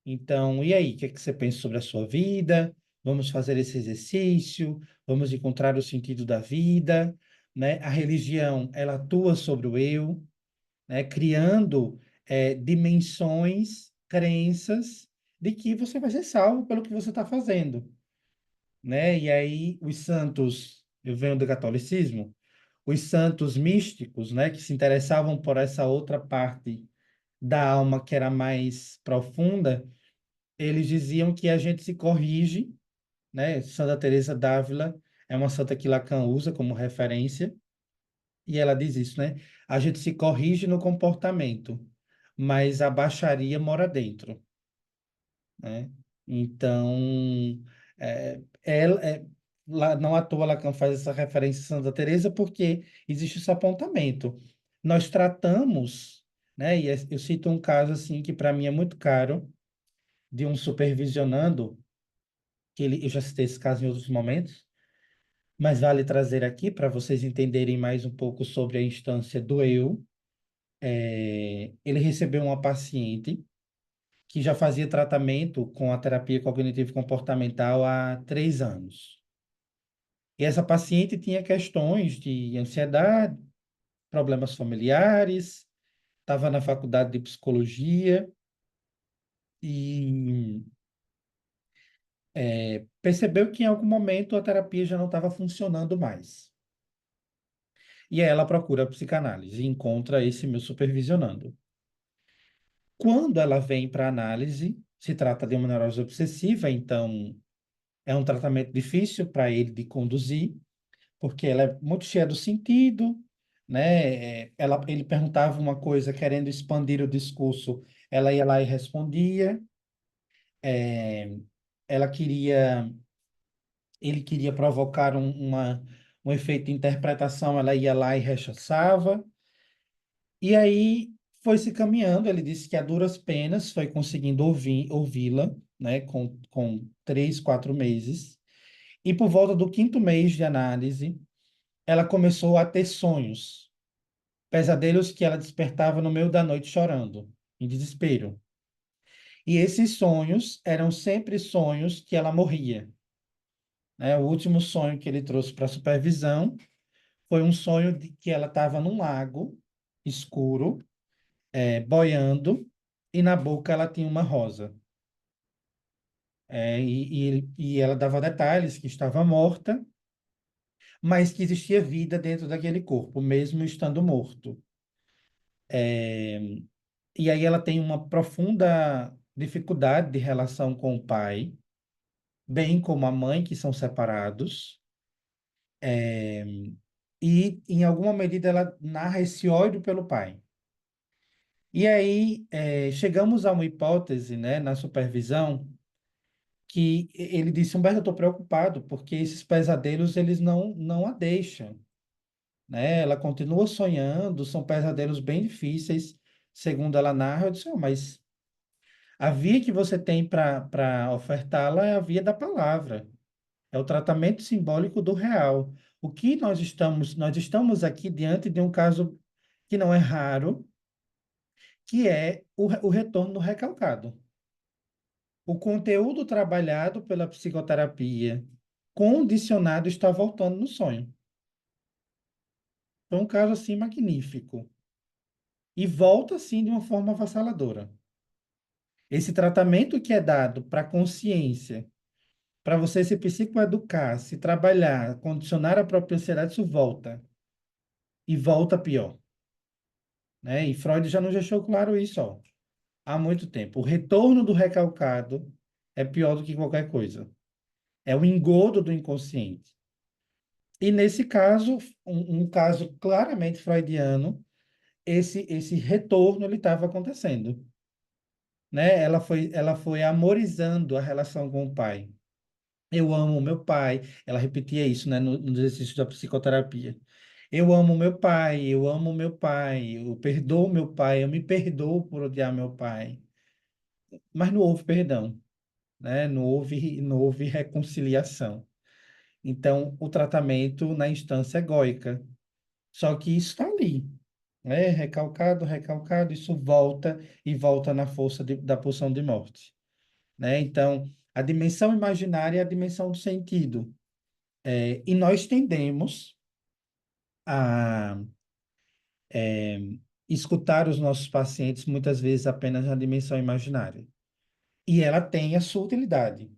Então, e aí, o que é que você pensa sobre a sua vida? Vamos fazer esse exercício, vamos encontrar o sentido da vida, né? A religião, ela atua sobre o eu, né? Criando dimensões, crenças de que você vai ser salvo pelo que você está fazendo, né? E aí, os santos, eu venho do catolicismo, os santos místicos, né, que se interessavam por essa outra parte da alma que era mais profunda, eles diziam que a gente se corrige, né? Santa Teresa d'Ávila é uma santa que Lacan usa como referência, e ela diz isso, né? A gente se corrige no comportamento, mas a baixaria mora dentro, né? Então, ela, lá, não à toa Lacan faz essa referência a Santa Teresa, porque existe esse apontamento. Nós tratamos, né? E eu cito um caso assim que para mim é muito caro, de um supervisionando que eu já citei esse caso em outros momentos, mas vale trazer aqui para vocês entenderem mais um pouco sobre a instância do eu. Ele recebeu uma paciente que já fazia tratamento com a terapia cognitivo comportamental há 3 anos. E essa paciente tinha questões de ansiedade, problemas familiares, estava na faculdade de psicologia e percebeu que em algum momento a terapia já não estava funcionando mais. E aí ela procura a psicanálise e encontra esse meu supervisionando. Quando ela vem para análise, se trata de uma neurose obsessiva, então é um tratamento difícil para ele de conduzir, porque ela é muito cheia do sentido, né? Ele perguntava uma coisa querendo expandir o discurso, ela ia lá e respondia. É, ela queria, ele queria provocar um efeito de interpretação, ela ia lá e rechaçava. E aí foi se caminhando, ele disse que a duras penas foi conseguindo ouvi-la, né, com 3, 4 meses. E por volta do quinto mês de análise, ela começou a ter sonhos, pesadelos que ela despertava no meio da noite chorando, em desespero. E esses sonhos eram sempre sonhos que ela morria, né? O último sonho que ele trouxe para a supervisão foi um sonho de que ela estava num lago escuro, boiando, e na boca ela tinha uma rosa. E ela dava detalhes que estava morta, mas que existia vida dentro daquele corpo, mesmo estando morto. É, e aí ela tem uma profunda dificuldade de relação com o pai, bem como a mãe, que são separados. É, e, em alguma medida, ela narra esse ódio pelo pai. E aí, chegamos a uma hipótese, né, na supervisão, que ele disse, Humberto, eu estou preocupado, porque esses pesadelos, eles não a deixam, né? Ela continua sonhando, são pesadelos bem difíceis, segundo ela narra. Eu disse, "Oh, mas a via que você tem para ofertá-la é a via da palavra, é o tratamento simbólico do real. O que nós estamos aqui diante de um caso que não é raro, que é o retorno do recalcado. O conteúdo trabalhado pela psicoterapia, condicionado, está voltando no sonho. Foi um caso assim magnífico. E volta assim de uma forma avassaladora. Esse tratamento que é dado para a consciência, para você se psicoeducar, se trabalhar, condicionar a própria ansiedade, isso volta. E volta pior, né? E Freud já nos deixou claro isso, ó, há muito tempo. O retorno do recalcado é pior do que qualquer coisa. É o engodo do inconsciente. E nesse caso, um caso claramente freudiano, esse retorno ele estava acontecendo, né? Ela foi amorizando a relação com o pai. Eu amo meu pai. Ela repetia isso, né, no exercício da psicoterapia. Eu amo meu pai, eu amo meu pai, eu perdoo meu pai, eu me perdoo por odiar meu pai. Mas não houve perdão, né? Não houve reconciliação. Então, o tratamento na instância egóica. Só que isso está ali, né? Recalcado, recalcado, isso volta e volta na força da pulsão de morte, né? Então, a dimensão imaginária é a dimensão do sentido. E nós tendemos a escutar os nossos pacientes muitas vezes apenas na dimensão imaginária. E ela tem a sua utilidade.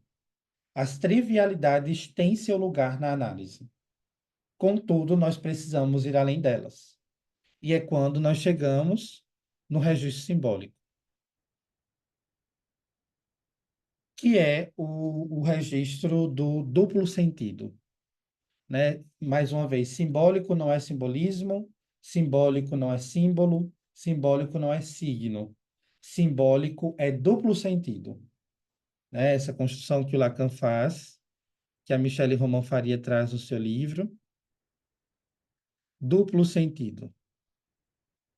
As trivialidades têm seu lugar na análise. Contudo, nós precisamos ir além delas. E é quando nós chegamos no registro simbólico, que é o registro do duplo sentido, né? Mais uma vez, simbólico não é simbolismo, simbólico não é símbolo, simbólico não é signo. Simbólico é duplo sentido, né? Essa construção que o Lacan faz, que a Michelle Romão Faria traz no seu livro, duplo sentido.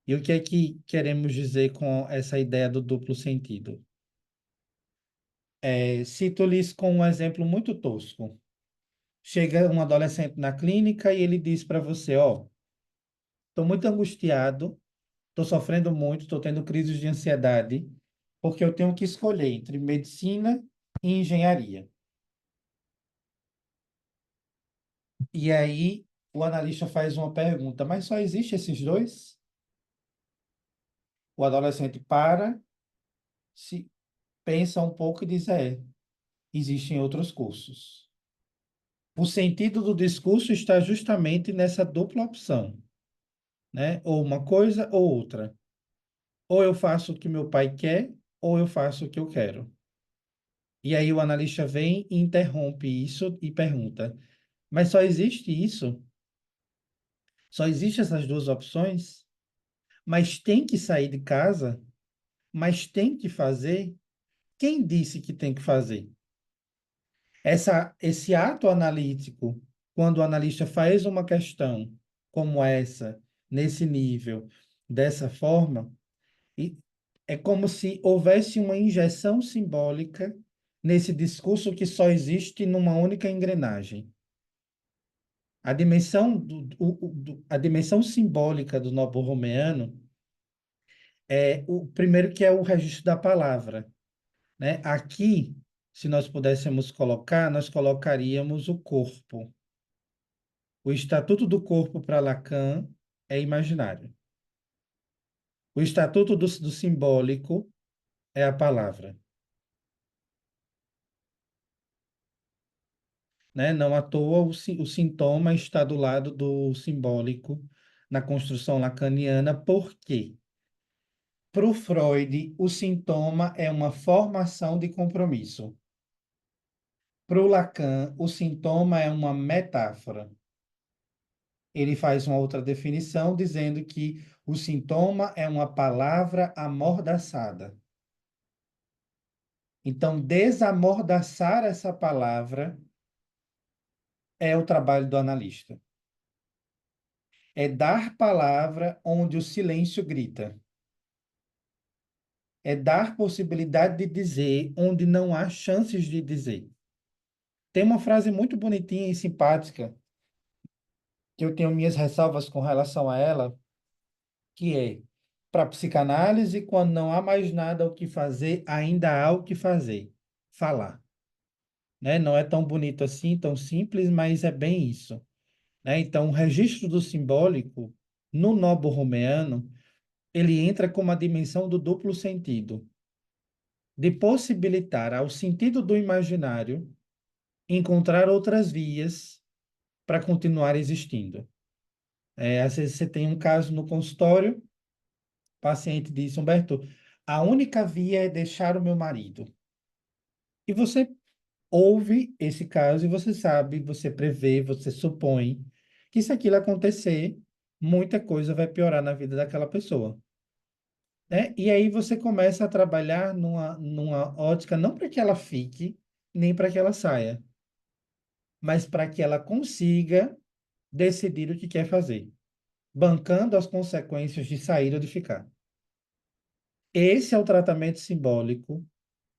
E o que é que queremos dizer com essa ideia do duplo sentido? Cito-lhes com um exemplo muito tosco. Chega um adolescente na clínica e ele diz para você, ó, estou muito angustiado, estou sofrendo muito, estou tendo crises de ansiedade, porque eu tenho que escolher entre medicina e engenharia. E aí o analista faz uma pergunta, mas só existe esses dois? O adolescente para, se pensa um pouco e diz, existem outros cursos. O sentido do discurso está justamente nessa dupla opção, né? Ou uma coisa ou outra. Ou eu faço o que meu pai quer, ou eu faço o que eu quero. E aí o analista vem e interrompe isso e pergunta: mas só existe isso? Só existem essas duas opções? Mas tem que sair de casa? Mas tem que fazer? Quem disse que tem que fazer? Esse ato analítico, quando o analista faz uma questão como essa, nesse nível, dessa forma, e é como se houvesse uma injeção simbólica nesse discurso que só existe numa única engrenagem. A dimensão simbólica do novo romeano é o primeiro que é o registro da palavra, né? Aqui, se nós pudéssemos colocar, nós colocaríamos o corpo. O estatuto do corpo para Lacan é imaginário. O estatuto do simbólico é a palavra, né? Não à toa o sintoma está do lado do simbólico na construção lacaniana. Por quê? Para o Freud, o sintoma é uma formação de compromisso. Para o Lacan, o sintoma é uma metáfora. ele faz uma outra definição dizendo que o sintoma é uma palavra amordaçada. Então, desamordaçar essa palavra é o trabalho do analista. É dar palavra onde o silêncio grita. É dar possibilidade de dizer onde não há chances de dizer. Tem uma frase muito bonitinha e simpática, que eu tenho minhas ressalvas com relação a ela, que é: para psicanálise, quando não há mais nada o que fazer, ainda há o que fazer, falar. Né? Não é tão bonito assim, tão simples, mas é bem isso. Né? Então, o registro do simbólico, no nobo-romeano, ele entra com uma dimensão do duplo sentido, de possibilitar ao sentido do imaginário encontrar outras vias para continuar existindo. Às vezes você tem um caso no consultório, o paciente diz: Humberto, a única via é deixar o meu marido. E você ouve esse caso e você sabe, você prevê, você supõe que se aquilo acontecer, muita coisa vai piorar na vida daquela pessoa. Né? E aí você começa a trabalhar numa ótica não para que ela fique, nem para que ela saia, mas para que ela consiga decidir o que quer fazer, bancando as consequências de sair ou de ficar. Esse é o tratamento simbólico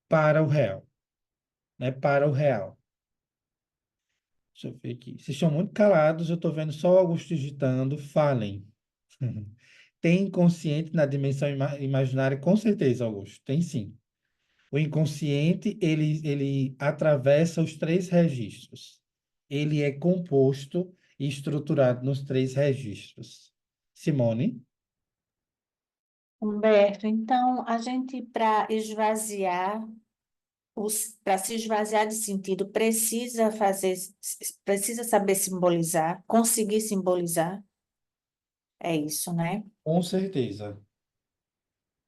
para o real, né? Para o real. Deixa eu ver aqui. Vocês estão muito calados, eu estou vendo só o Augusto digitando. Falem. Tem inconsciente na dimensão imaginária? Com certeza, Augusto. Tem sim. O inconsciente, ele atravessa os três registros. Ele é composto e estruturado nos três registros. Simone? Humberto, então a gente, para se esvaziar de sentido, precisa saber simbolizar, conseguir simbolizar. É isso, né? Com certeza.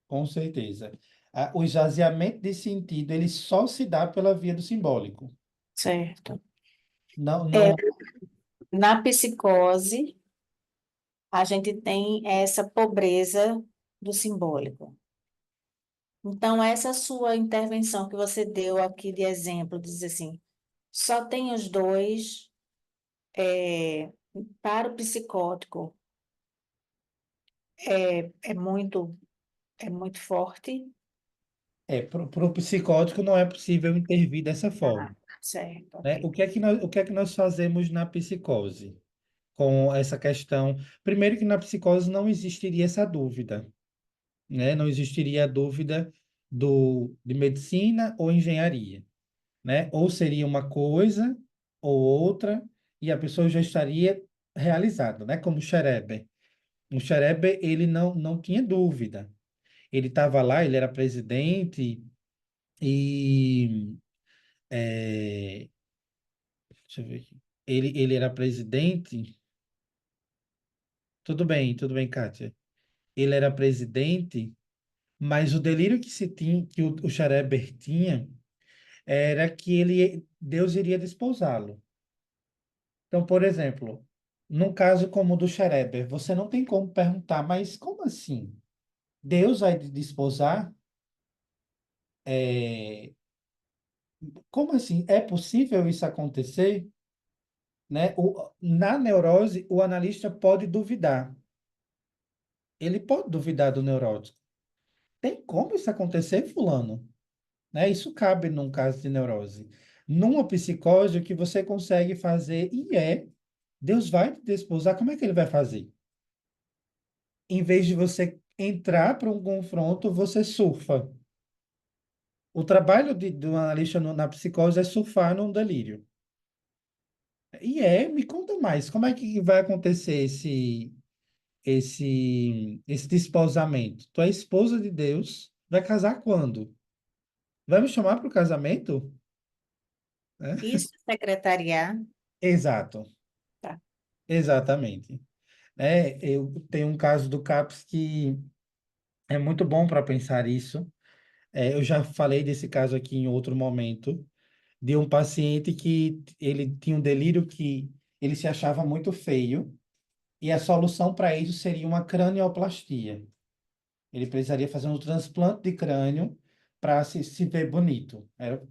Com certeza. O esvaziamento de sentido, ele só se dá pela via do simbólico. Certo. Não, É, não. na psicose, a gente tem essa pobreza do simbólico. Então, essa sua intervenção que você deu aqui de exemplo, diz assim, só tem os dois, é, para o psicótico, é muito forte. Para o psicótico não é possível intervir dessa Ah, forma. certo, Né? ok. O que é que nós fazemos na psicose com essa questão? Primeiro que na psicose não existiria essa dúvida, né? Não existiria a dúvida de medicina ou engenharia, né? Ou seria uma coisa ou outra e a pessoa já estaria realizada, né? Como o Schreber. O Schreber, ele não tinha dúvida. Ele estava lá, ele era presidente e... deixa eu ver aqui. Ele era presidente. Tudo bem, Kátia. Ele era presidente, mas o delírio que se tinha, que o Schreber tinha, era que Deus iria desposá-lo. Então, por exemplo, num caso como o do Schreber, você não tem como perguntar, mas como assim? Deus vai te desposar? É, como assim? É possível isso acontecer? Né? Na neurose, o analista pode duvidar. Ele pode duvidar do neurótico. Tem como isso acontecer, fulano? Né? Isso cabe num caso de neurose. Numa psicose, o que você consegue fazer, Deus vai te desposar, como é que ele vai fazer? Em vez de você entrar para um confronto, você surfa. O trabalho do analista na psicose é surfar num delírio. Me conta mais, como é que vai acontecer esse desposamento? Tu é esposa de Deus, vai casar quando? Vai me chamar para o casamento? Né? Isso, secretariar, Exato, tá? exatamente. Eu tenho um caso do CAPS que é muito bom para pensar isso. Eu já falei desse caso aqui em outro momento, de um paciente que ele tinha um delírio que ele se achava muito feio, E a solução para isso seria uma cranioplastia. Ele precisaria fazer um transplante de crânio para se ver bonito. Era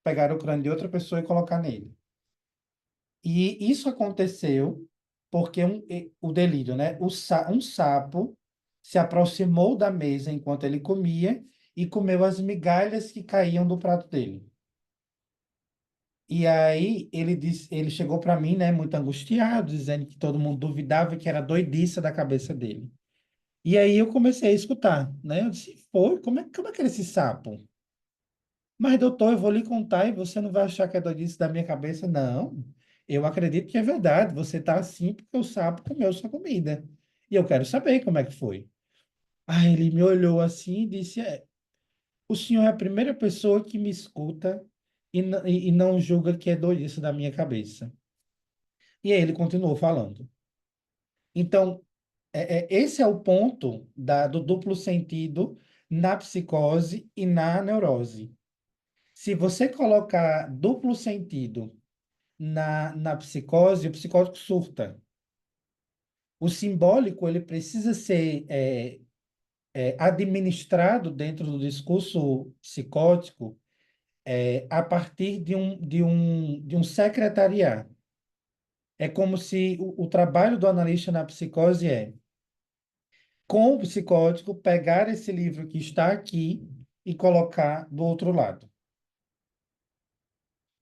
pegar o crânio de outra pessoa e colocar nele. E isso aconteceu porque o delírio, né? Um sapo se aproximou da mesa enquanto ele comia e comeu as migalhas que caíam do prato dele. E aí ele chegou para mim, né, muito angustiado, dizendo que todo mundo duvidava que era doidice da cabeça dele. E aí eu comecei a escutar, né? Eu disse, pô, como é que era esse sapo? Mas, doutor, eu vou lhe contar e você não vai achar que é doidice da minha cabeça? Não. Eu acredito que é verdade. Você está assim porque o sapo comeu sua comida. E eu quero saber como é que foi. Aí ele me olhou assim e disse: o senhor é a primeira pessoa que me escuta e não julga que é doidice da minha cabeça. E aí ele continuou falando. Então, esse é o ponto do duplo sentido na psicose e na neurose. Se você colocar duplo sentido na psicose, o psicótico surta. O simbólico, ele precisa ser administrado dentro do discurso psicótico a partir de um secretariado. É como se o trabalho do analista na psicose com o psicótico, pegar esse livro que está aqui e colocar do outro lado.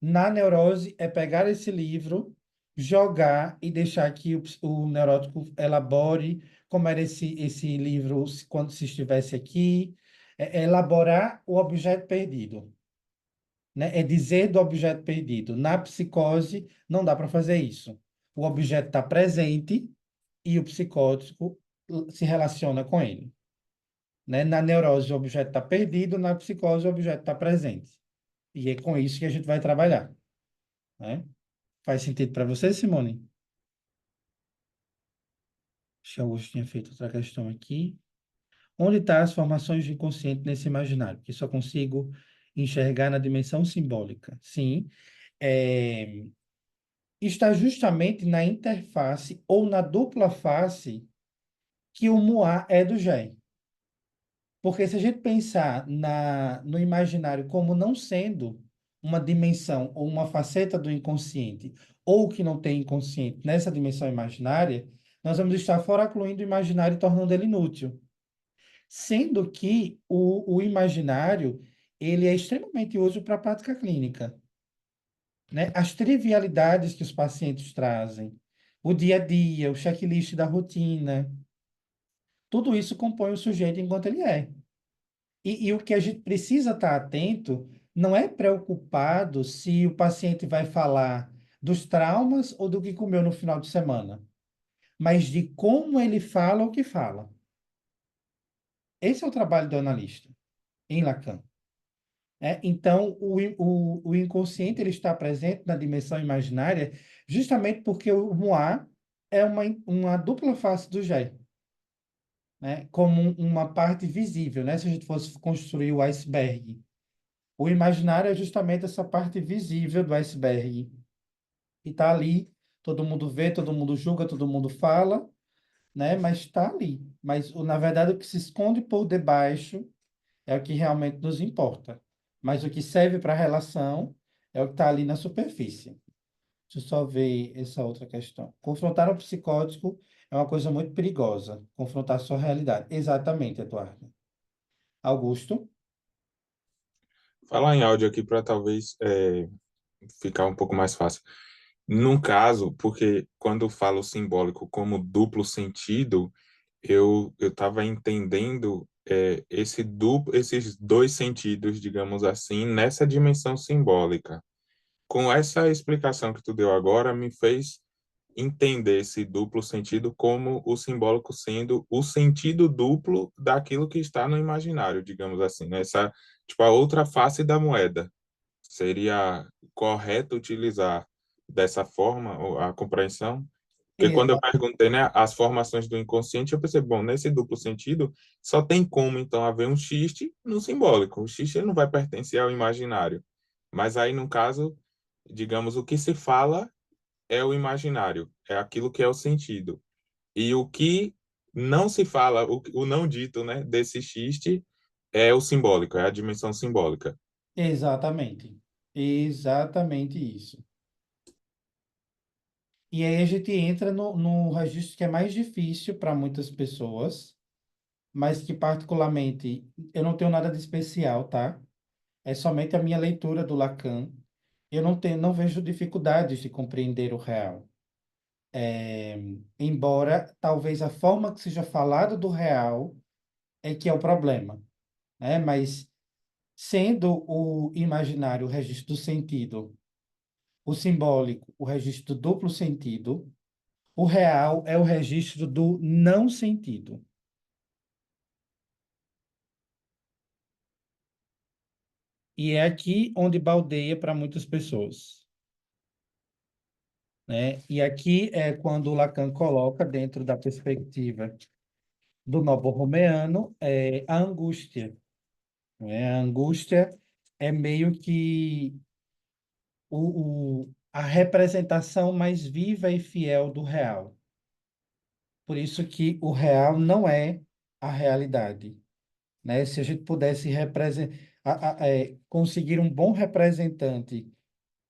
Na neurose, é pegar esse livro, jogar e deixar que o neurótico elabore como era esse livro quando se estivesse aqui, elaborar o objeto perdido, né? É dizer do objeto perdido. Na psicose, não dá para fazer isso. O objeto está presente e o psicótico se relaciona com ele, né? Na neurose, o objeto está perdido, na psicose, o objeto está presente. E é com isso que a gente vai trabalhar, né? Faz sentido para você, Simone? Acho que Augusto tinha feito outra questão aqui. Onde estão as formações do inconsciente nesse imaginário? Que só consigo enxergar na dimensão simbólica. Sim, é, está justamente na interface ou na dupla face que o Moá é do Gé. Porque se a gente pensar no imaginário como não sendo uma dimensão ou uma faceta do inconsciente, ou que não tem inconsciente nessa dimensão imaginária, nós vamos estar foracluindo o imaginário e tornando ele inútil. Sendo que o imaginário, ele é extremamente útil para a prática clínica, né? As trivialidades que os pacientes trazem, o dia a dia, o checklist da rotina, tudo isso compõe o sujeito enquanto ele é. E o que a gente precisa estar atento não é preocupado se o paciente vai falar dos traumas ou do que comeu no final de semana, mas de como ele fala o que fala. Esse é o trabalho do analista, em Lacan. Então, o inconsciente ele está presente na dimensão imaginária justamente porque o Moá é uma dupla face do Gé, né? Como uma parte visível, né? Se a gente fosse construir o iceberg. O imaginário é justamente essa parte visível do iceberg. E está ali, todo mundo vê, todo mundo julga, todo mundo fala, né? Mas está ali. Mas, na verdade, o que se esconde por debaixo é o que realmente nos importa. Mas o que serve para a relação é o que está ali na superfície. Deixa eu só ver essa outra questão. Confrontar o psicótico é uma coisa muito perigosa. Confrontar a sua realidade. Exatamente, Eduardo. Augusto? Falar em áudio aqui para talvez ficar um pouco mais fácil. Num caso, porque quando eu falo simbólico como duplo sentido, eu estava entendendo esses dois sentidos, digamos assim, nessa dimensão simbólica. Com essa explicação que tu deu agora, me fez entender esse duplo sentido como o simbólico sendo o sentido duplo daquilo que está no imaginário, digamos assim, né? Essa, tipo, a outra face da moeda. Seria correto utilizar dessa forma a compreensão? Porque quando eu perguntei, né, as formações do inconsciente, eu pensei, bom, nesse duplo sentido, só tem como, então, haver um xiste no simbólico. O xiste ele não vai pertencer ao imaginário. Mas aí, no caso, digamos, o que se fala é o imaginário, é aquilo que é o sentido. E o que não se fala, o não dito, né, desse xiste é o simbólico, é a dimensão simbólica. Exatamente. Exatamente isso. E aí a gente entra no registro que é mais difícil para muitas pessoas, mas que particularmente eu não tenho nada de especial, tá? É somente a minha leitura do Lacan. Eu não vejo dificuldades de compreender o real. Embora talvez a forma que seja falado do real é que é o problema, né? Mas sendo o imaginário o registro do sentido, o simbólico o registro do duplo sentido, o real é o registro do não sentido. E é aqui onde baldeia para muitas pessoas, né? E aqui é quando Lacan coloca dentro da perspectiva do novo-romeano a angústia, né? A angústia é meio que a representação mais viva e fiel do real. Por isso que o real não é a realidade, né? Se a gente pudesse conseguir um bom representante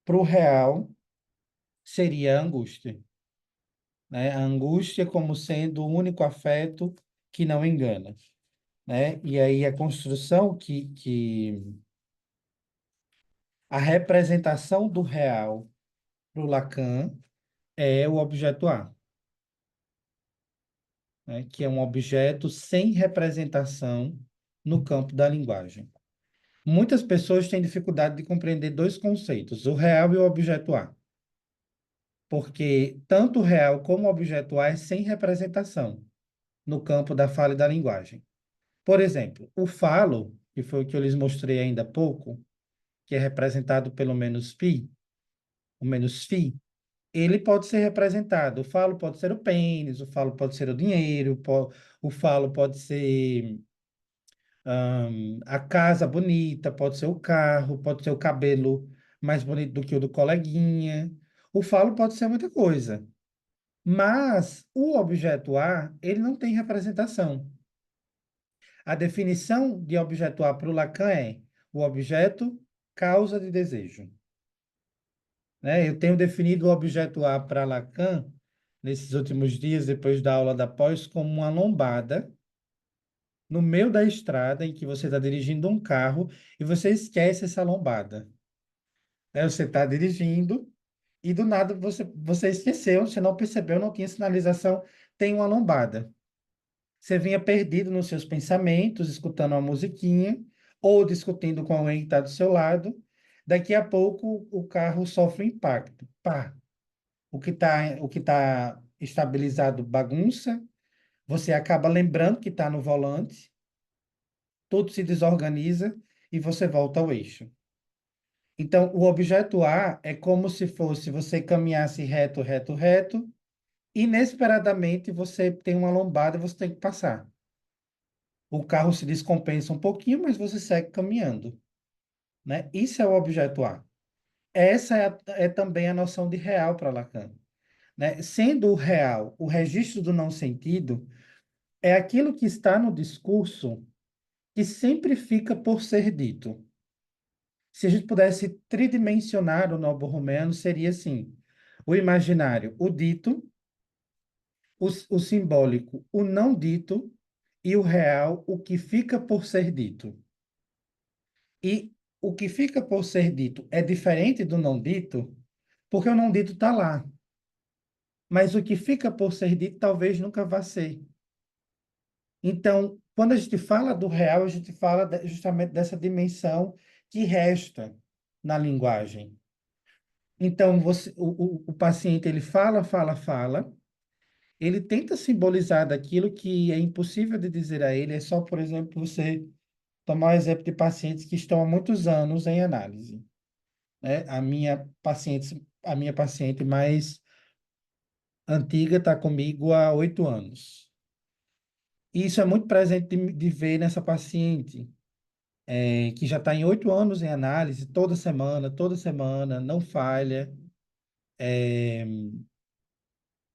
para o real, seria a angústia, né? A angústia como sendo o único afeto que não engana, né? E aí a construção que a representação do real para o Lacan é o objeto A, né? Que é um objeto sem representação no campo da linguagem. Muitas pessoas têm dificuldade de compreender dois conceitos, o real e o objeto A, porque tanto o real como o objeto A é sem representação no campo da fala e da linguagem. Por exemplo, o falo, que foi o que eu lhes mostrei ainda há pouco, que é representado pelo menos φ, o menos φ, ele pode ser representado. O falo pode ser o pênis, o falo pode ser o dinheiro, o falo pode ser a casa bonita, pode ser o carro, pode ser o cabelo mais bonito do que o do coleguinha. O falo pode ser muita coisa. Mas o objeto A, ele não tem representação. A definição de objeto A para o Lacan é o objeto causa de desejo, né? Eu tenho definido o objeto A para Lacan, nesses últimos dias, depois da aula da pós, como uma lombada no meio da estrada em que você está dirigindo um carro e você esquece essa lombada, né? Você está dirigindo e do nada você esqueceu, você não percebeu, não tinha sinalização, tem uma lombada. Você vinha perdido nos seus pensamentos, escutando uma musiquinha ou discutindo com alguém que está do seu lado. Daqui a pouco o carro sofre um impacto. Pá! O que tá estabilizado bagunça, você acaba lembrando que está no volante, tudo se desorganiza e você volta ao eixo. Então, o objeto A é como se fosse você caminhasse reto, reto, reto, inesperadamente você tem uma lombada e você tem que passar. O carro se descompensa um pouquinho, mas você segue caminhando, né? Isso é o objeto A. Essa é também a noção de real para Lacan, né? Sendo o real o registro do não sentido, é aquilo que está no discurso que sempre fica por ser dito. Se a gente pudesse tridimensionar o novo romano, seria assim: o imaginário, o dito, o simbólico, o não dito, e o real, o que fica por ser dito. E o que fica por ser dito é diferente do não dito, porque o não dito está lá. Mas o que fica por ser dito talvez nunca vá ser. Então, quando a gente fala do real, a gente fala justamente dessa dimensão que resta na linguagem. Então, o paciente ele fala, fala, fala, ele tenta simbolizar daquilo que é impossível de dizer a ele, é só, por exemplo, você tomar o exemplo de pacientes que estão há muitos anos em análise, né? A minha paciente mais antiga está comigo há 8 anos. E isso é muito presente de ver nessa paciente, que já está em 8 anos em análise, toda semana, não falha.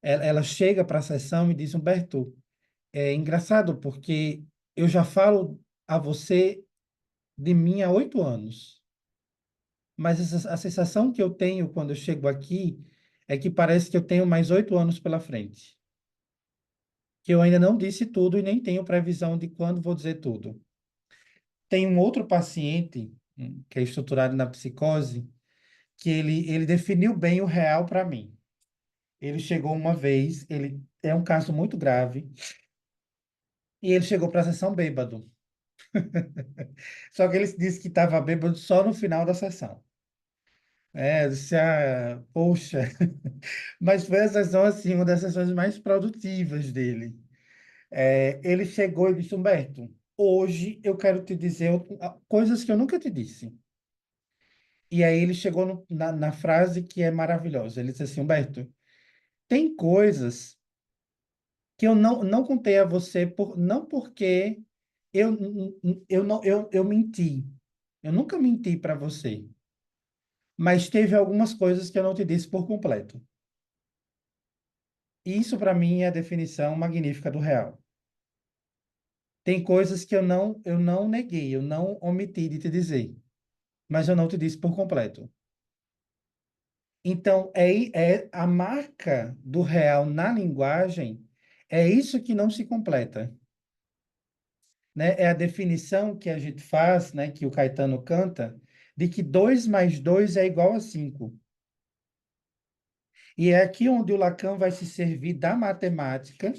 ela chega para a sessão e diz, Humberto, é engraçado porque eu já falo a você de mim há 8 anos, mas a sensação que eu tenho quando eu chego aqui é que parece que eu tenho mais 8 anos pela frente, que eu ainda não disse tudo e nem tenho previsão de quando vou dizer tudo. Tem um outro paciente, que é estruturado na psicose, que ele definiu bem o real para mim. Ele chegou uma vez, ele é um caso muito grave, e ele chegou para a sessão bêbado. Só que ele disse que estava bêbado só no final da sessão. Eu disse, poxa, mas foi a sessão, assim, uma das sessões mais produtivas dele. Ele chegou e disse, Humberto, hoje eu quero te dizer coisas que eu nunca te disse. E aí ele chegou na frase que é maravilhosa. Ele disse assim, Humberto, tem coisas que eu não contei a você, não porque eu menti. Eu nunca menti para você. Mas teve algumas coisas que eu não te disse por completo. Isso, para mim, é a definição magnífica do real. Tem coisas que eu não neguei, eu não omiti de te dizer, mas eu não te disse por completo. Então, é a marca do real na linguagem, é isso que não se completa, né? É a definição que a gente faz, né, que o Caetano canta, de que 2 mais 2 é igual a 5. E é aqui onde o Lacan vai se servir da matemática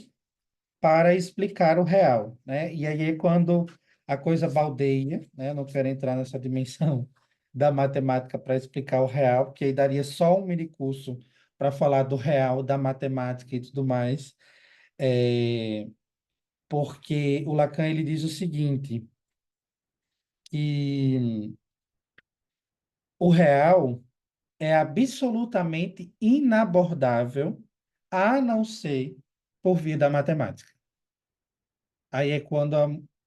para explicar o real, né? E aí é quando a coisa baldeia, né? Eu não quero entrar nessa dimensão da matemática para explicar o real, porque aí daria só um mini curso para falar do real, da matemática e tudo mais. É, porque o Lacan ele diz o seguinte, que o real é absolutamente inabordável, a não ser por via da matemática. Aí é quando,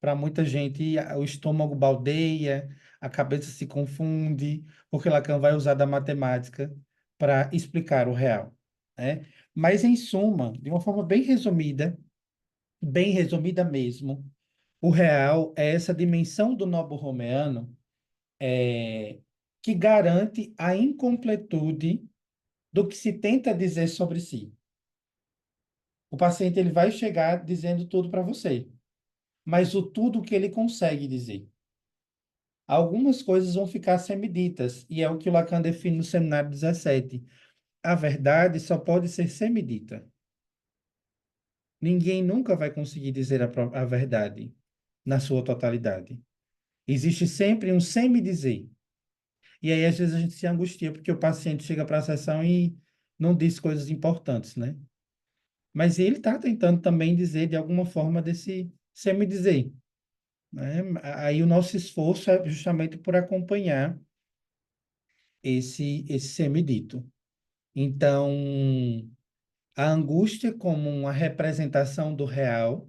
para muita gente, o estômago baldeia, a cabeça se confunde, porque Lacan vai usar da matemática para explicar o real, né? Mas, em suma, de uma forma bem resumida mesmo, o real é essa dimensão do nobo-romeano que garante a incompletude do que se tenta dizer sobre si. O paciente ele vai chegar dizendo tudo para você, mas o tudo que ele consegue dizer. Algumas coisas vão ficar semiditas, e é o que o Lacan define no seminário 17. A verdade só pode ser semidita. Ninguém nunca vai conseguir dizer a verdade na sua totalidade. Existe sempre um semidizer. E aí, às vezes, a gente se angustia porque o paciente chega para a sessão e não diz coisas importantes, né? Mas ele está tentando também dizer, de alguma forma, desse semidizer, né? Aí o nosso esforço é justamente por acompanhar esse semidito. Então, a angústia como uma representação do real,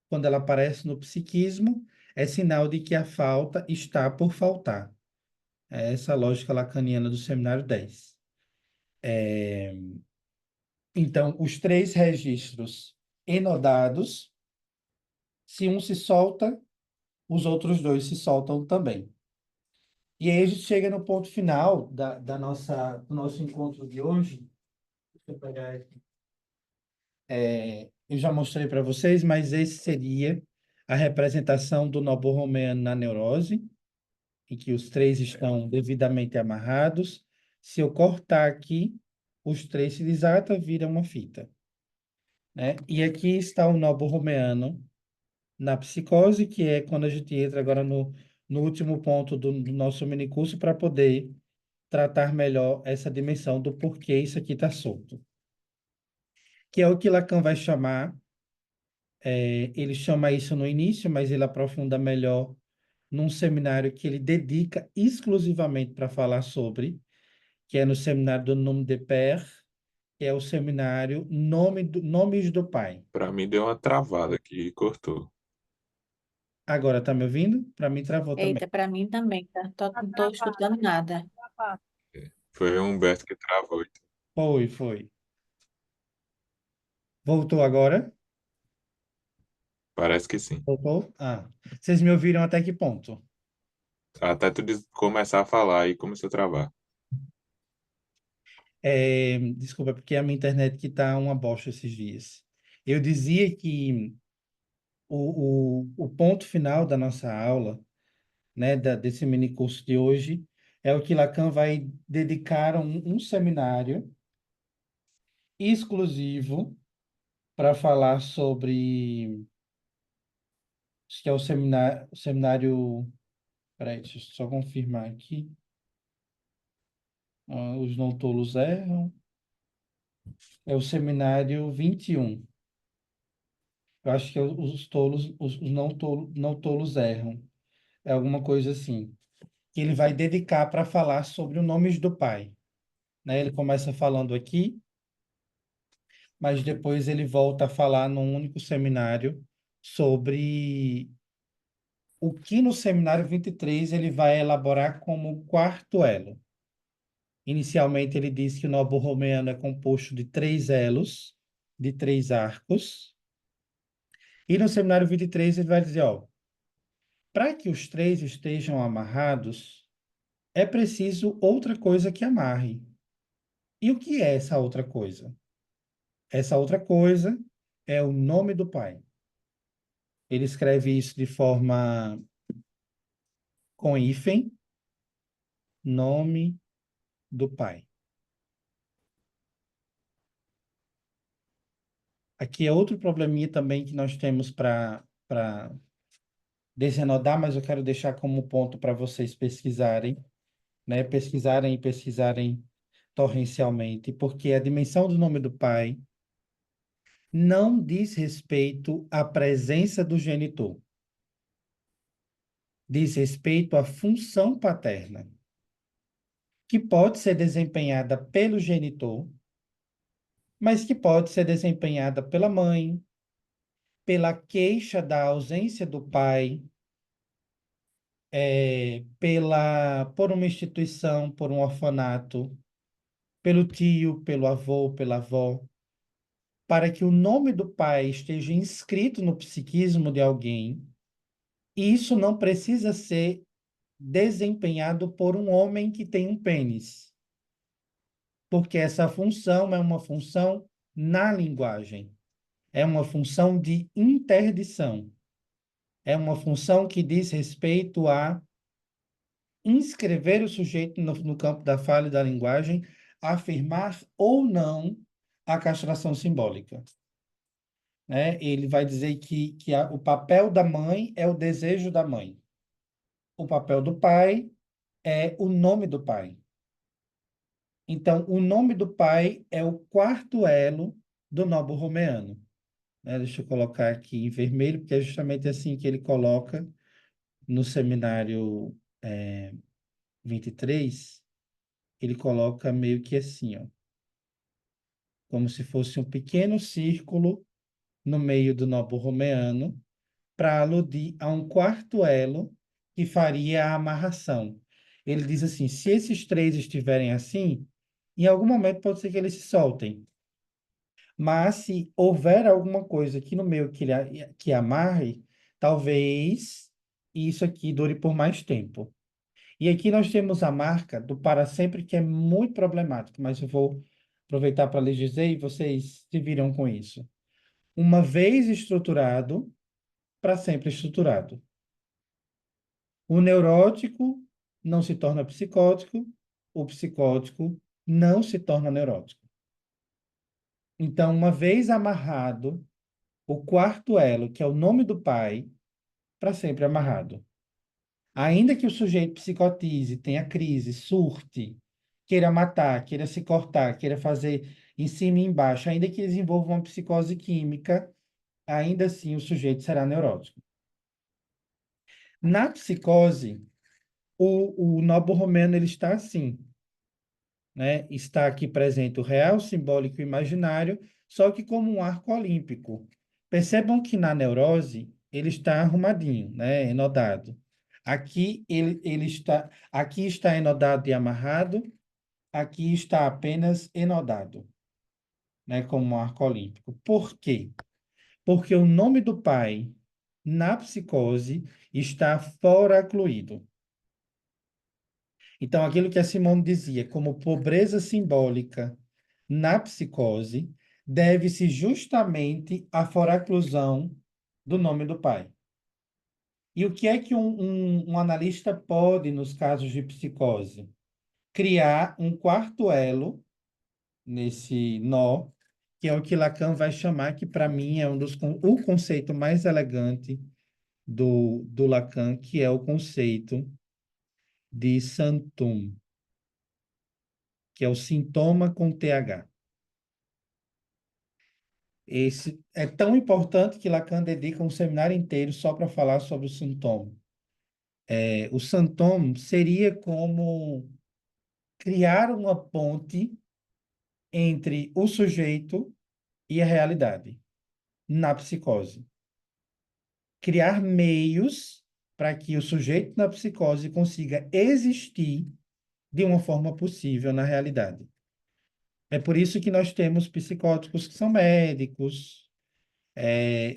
quando ela aparece no psiquismo, é sinal de que a falta está por faltar. É essa a lógica lacaniana do seminário 10. Então, os 3 registros enodados, se um se solta, os outros 2 se soltam também. E aí a gente chega no ponto final do nosso encontro de hoje. Deixa eu pegar aqui. Eu já mostrei para vocês, mas esse seria a representação do noborromeano na neurose, em que os 3 estão devidamente amarrados. Se eu cortar aqui, os 3 se desata, vira uma fita, né? E aqui está o noborromeano na psicose, que é quando a gente entra agora no último ponto do nosso minicurso para poder tratar melhor essa dimensão do porquê isso aqui está solto. Que é o que Lacan vai chamar, ele chama isso no início, mas ele aprofunda melhor num seminário que ele dedica exclusivamente para falar sobre, que é no seminário do Nome de Père, que é o seminário Nomes do Pai. Para mim deu uma travada aqui e cortou. Agora, tá me ouvindo? Para mim travou também. Eita, para mim também, tá? Tá Não estou travado, escutando nada. tá travado. Foi o Humberto que travou. Foi. Voltou agora? Parece que sim. Voltou? Ah, vocês me ouviram até que ponto? Até começar a falar e começou a travar. Desculpa, porque a minha internet que tá uma bosta esses dias. Eu dizia que o ponto final da nossa aula, né, desse mini curso de hoje, é o que Lacan vai dedicar um seminário exclusivo para falar sobre, acho que é o seminário, peraí, deixa eu só confirmar aqui. Os não tolos erram. É o seminário 21. Eu acho que é os tolos, os não tolos erram. É alguma coisa assim. Que ele vai dedicar para falar sobre o nome do Pai, né? Ele começa falando aqui, mas depois ele volta a falar num único seminário sobre o que no seminário 23 ele vai elaborar como quarto elo. Inicialmente ele diz que o nobo romeano é composto de 3 elos, de 3 arcos, e no seminário 23 ele vai dizer, ó, para que os 3 estejam amarrados, é preciso outra coisa que amarre. E o que é essa outra coisa? Essa outra coisa é o nome do Pai. Ele escreve isso de forma com hífen, nome do Pai. Aqui é outro probleminha também que nós temos para desenodar, mas eu quero deixar como ponto para vocês pesquisarem, né? Pesquisarem e pesquisarem torrencialmente, porque a dimensão do nome do Pai não diz respeito à presença do genitor, diz respeito à função paterna, que pode ser desempenhada pelo genitor, mas que pode ser desempenhada pela mãe, pela queixa da ausência do pai, por uma instituição, por um orfanato, pelo tio, pelo avô, pela avó, para que o nome do pai esteja inscrito no psiquismo de alguém, e isso não precisa ser desempenhado por um homem que tem um pênis, porque essa função é uma função na linguagem, é uma função de interdição, é uma função que diz respeito a inscrever o sujeito no campo da fala e da linguagem, afirmar ou não a castração simbólica. Né? Ele vai dizer que o papel da mãe é o desejo da mãe. O papel do pai é o nome do pai. Então, o nome do pai é o quarto elo do nobo romeano. Né? Deixa eu colocar aqui em vermelho, porque é justamente assim que ele coloca no seminário 23, ele coloca meio que assim, ó, como se fosse um pequeno círculo no meio do nobo romeano, para aludir a um quarto elo que faria a amarração. Ele diz assim: se esses 3 estiverem assim, em algum momento pode ser que eles se soltem. Mas se houver alguma coisa aqui no meio que amarre, talvez isso aqui dure por mais tempo. E aqui nós temos a marca do para sempre, que é muito problemático, mas eu vou aproveitar para lhes dizer e vocês se viram com isso. Uma vez estruturado, para sempre estruturado. O neurótico não se torna psicótico, o psicótico não se torna neurótico. Então, uma vez amarrado, o quarto elo, que é o nome do pai, para sempre amarrado. Ainda que o sujeito psicotize, tenha crise, surte, queira matar, queira se cortar, queira fazer em cima e embaixo, ainda que desenvolva uma psicose química, ainda assim o sujeito será neurótico. Na psicose, o nobo romeno ele está assim, né? Está aqui presente o real, simbólico e imaginário, só que como um arco olímpico. Percebam que na neurose ele está arrumadinho, né? Enodado. Aqui está enodado e amarrado, aqui está apenas enodado. né, como um arco olímpico. Por quê? Porque o nome do pai na psicose está foracluído. Então, aquilo que a Simone dizia como pobreza simbólica na psicose deve-se justamente à foraclusão do nome do pai. E o que é que um analista pode, nos casos de psicose? Criar um quarto elo nesse nó, que é o que Lacan vai chamar, que para mim é o conceito mais elegante do Lacan, que é o conceito de santum, que é o sintoma com TH. Esse é tão importante que Lacan dedica um seminário inteiro só para falar sobre o sintoma. O sintoma seria como criar uma ponte entre o sujeito e a realidade na psicose. Criar meios para que o sujeito na psicose consiga existir de uma forma possível na realidade. É por isso que nós temos psicóticos que são médicos.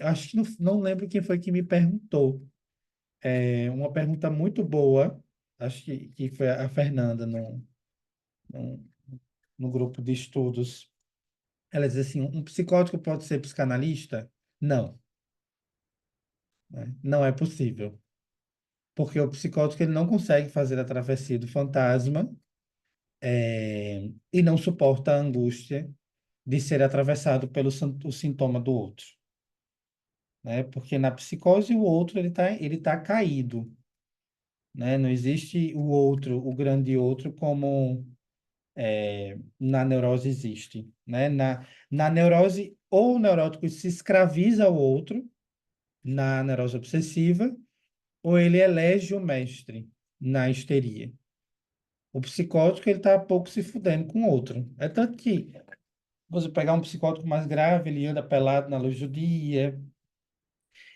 Acho que não lembro quem foi que me perguntou. Uma pergunta muito boa, acho que foi a Fernanda no, no grupo de estudos. Ela diz assim, um psicótico pode ser psicanalista? Não, né? Não é possível. Porque o psicótico ele não consegue fazer a travessia do fantasma, e não suporta a angústia de ser atravessado pelo o sintoma do outro, né? Porque na psicose o outro ele tá caído, né? Não existe o outro, o grande outro como na neurose existe, né? Na neurose ou o neurótico se escraviza ao outro na neurose obsessiva ou ele elege o mestre na histeria. O psicótico ele tá pouco se fudendo com o outro. É tanto que você pegar um psicótico mais grave, ele anda pelado na luz do dia,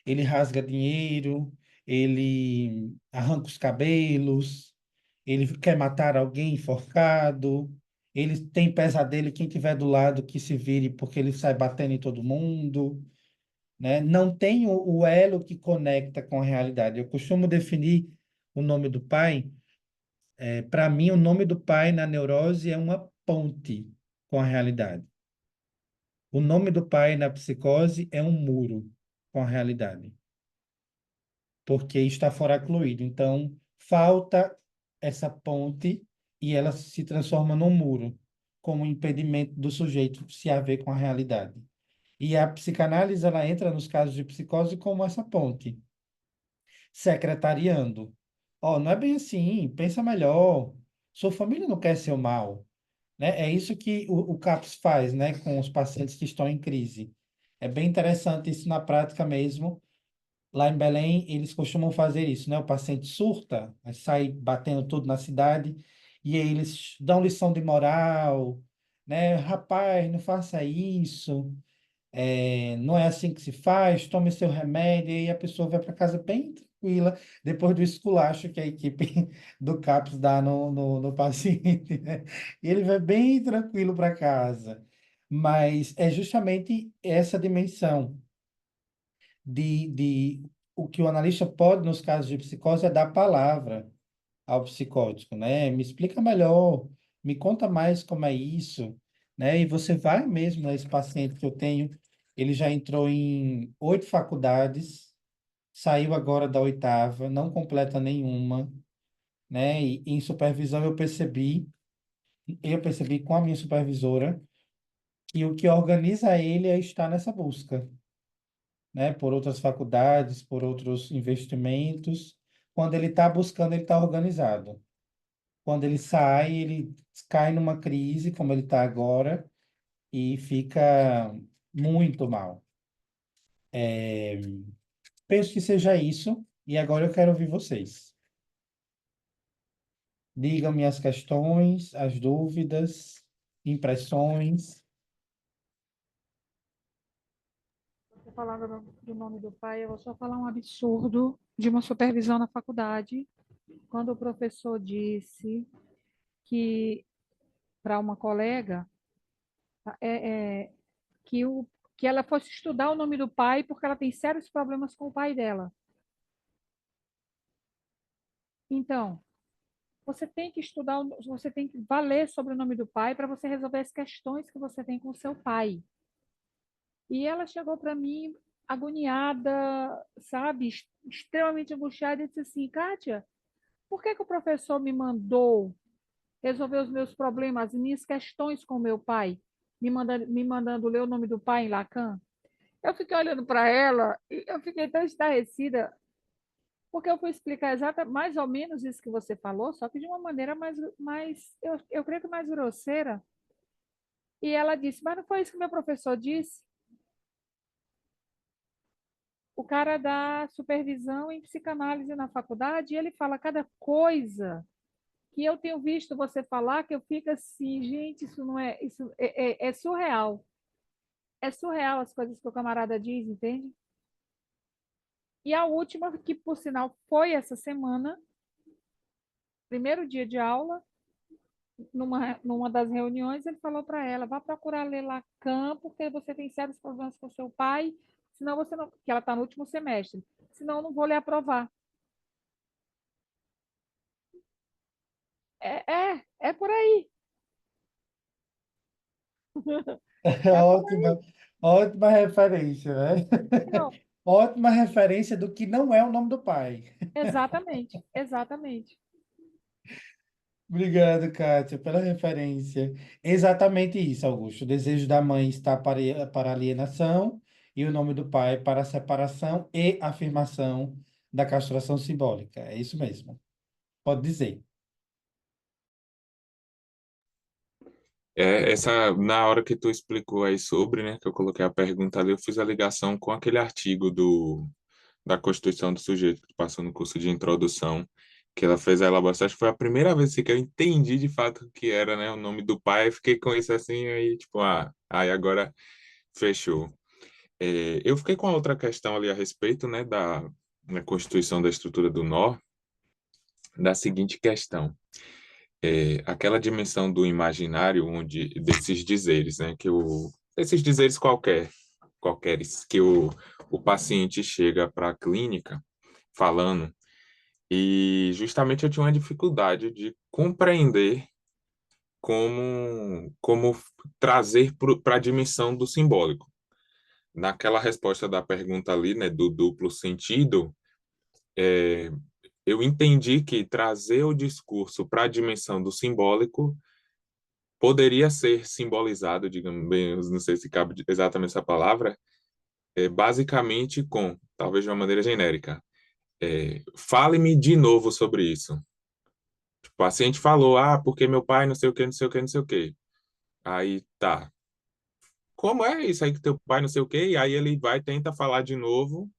ele rasga dinheiro, ele arranca os cabelos, ele quer matar alguém enforcado, ele tem pesadelo, e quem tiver do lado que se vire porque ele sai batendo em todo mundo, né? Não tem o elo que conecta com a realidade. Eu costumo definir o nome do pai, para mim, o nome do pai na neurose é uma ponte com a realidade. O nome do pai na psicose é um muro com a realidade, porque está foracluído. Então, falta essa ponte e ela se transforma num muro, como um impedimento do sujeito se haver com a realidade. E a psicanálise, ela entra nos casos de psicose como essa ponte, secretariando. Ó, não é bem assim, pensa melhor. Sua família não quer seu mal, né? É isso que o CAPS faz, né, com os pacientes que estão em crise. É bem interessante isso na prática mesmo. Lá em Belém, eles costumam fazer isso, né? O paciente surta, aí sai batendo tudo na cidade, e aí eles dão lição de moral, né? Rapaz, não faça isso, não é assim que se faz, tome seu remédio, e aí a pessoa vai para casa bem tranquila, depois do esculacho que a equipe do CAPS dá no paciente, né? E ele vai bem tranquilo para casa. Mas é justamente essa dimensão de o que o analista pode, nos casos de psicose, é dar palavra ao psicótico, né? Me explica melhor, me conta mais como é isso, né? E você vai mesmo nesse paciente que eu tenho, ele já entrou em 8 faculdades, saiu agora da 8ª, não completa nenhuma, né? E em supervisão eu percebi com a minha supervisora que o que organiza ele é estar nessa busca, né, por outras faculdades, por outros investimentos. Quando ele está buscando, ele está organizado. Quando ele sai, ele cai numa crise, como ele está agora, e fica muito mal. Penso que seja isso, e agora eu quero ouvir vocês. Digam-me as questões, as dúvidas, impressões. Você falando do nome do pai, eu vou só falar um absurdo de uma supervisão na faculdade, quando o professor disse que para uma colega, é, que ela fosse estudar o nome do pai, porque ela tem sérios problemas com o pai dela. Então, você tem que estudar, você tem que valer sobre o nome do pai para você resolver as questões que você tem com o seu pai. E ela chegou para mim agoniada, sabe, extremamente angustiada, e disse assim: Kátia, por que que o professor me mandou resolver os meus problemas, as minhas questões com o meu pai, me mandando ler o nome do pai em Lacan? Eu fiquei olhando para ela e eu fiquei tão estarrecida, porque eu fui explicar mais ou menos isso que você falou, só que de uma maneira eu creio que mais grosseira. E ela disse: mas não foi isso que meu professor disse? O cara dá supervisão em psicanálise na faculdade e ele fala cada coisa que eu tenho visto você falar, que eu fico assim, gente, isso é surreal. É surreal as coisas que o camarada diz, entende? E a última, que por sinal foi essa semana, primeiro dia de aula, numa das reuniões, ele falou para ela: vá procurar ler Lacan, porque você tem sérios problemas com seu pai, senão você não, que ela está no último semestre, senão eu não vou lhe aprovar. É por aí. É por Ótima, ótima referência, né? aí. Ótima referência do que não é o nome do pai. Exatamente, exatamente. Obrigado, Kátia, pela referência. Exatamente isso, Augusto. O desejo da mãe está para alienação e o nome do pai para a separação e afirmação da castração simbólica. É isso mesmo. Pode dizer. Na hora que tu explicou aí sobre, né, que eu coloquei a pergunta ali, eu fiz a ligação com aquele artigo da Constituição do Sujeito que tu passou no curso de introdução, que ela fez a elaboração. Acho que foi a primeira vez assim, que eu entendi de fato o que era, né, o nome do pai. Fiquei com isso assim, aí tipo, aí agora fechou. Eu fiquei com a outra questão ali a respeito, né, da Constituição da estrutura do nó, da seguinte questão. Aquela dimensão do imaginário onde desses dizeres, né, esses dizeres qualqueres que o paciente chega para a clínica falando, e justamente eu tinha uma dificuldade de compreender como trazer para a dimensão do simbólico. Naquela resposta da pergunta ali, né, do duplo sentido, é, eu entendi que trazer o discurso para a dimensão do simbólico poderia ser simbolizado, digamos bem, eu não sei se cabe exatamente essa palavra, basicamente talvez de uma maneira genérica, fale-me de novo sobre isso. O paciente falou, porque meu pai não sei o que, não sei o que, não sei o que. Aí, tá. Como é isso aí que teu pai não sei o que? E aí ele vai, tenta falar de novo,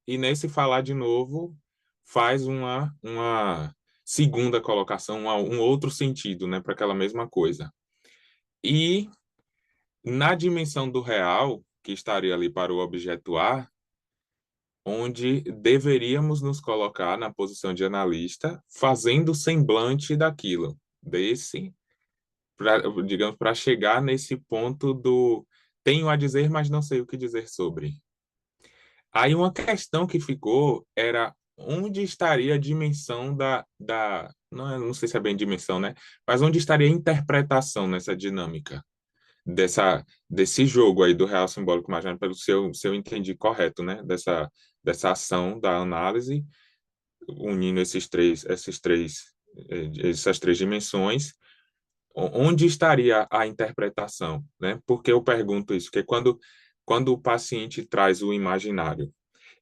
e nesse falar de novo, faz uma segunda colocação, um outro sentido, né, para aquela mesma coisa. E na dimensão do real, que estaria ali para o objeto A, onde deveríamos nos colocar na posição de analista, fazendo semblante daquilo, digamos, para chegar nesse ponto do tenho a dizer, mas não sei o que dizer sobre. Aí uma questão que ficou era onde estaria a dimensão não sei se é bem dimensão, né? Mas onde estaria a interpretação nessa dinâmica? Desse jogo aí do real simbólico imaginário, pelo se eu entendi correto, né? Dessa ação da análise, unindo essas três dimensões, onde estaria a interpretação, né? Porque eu pergunto isso, porque quando o paciente traz o imaginário,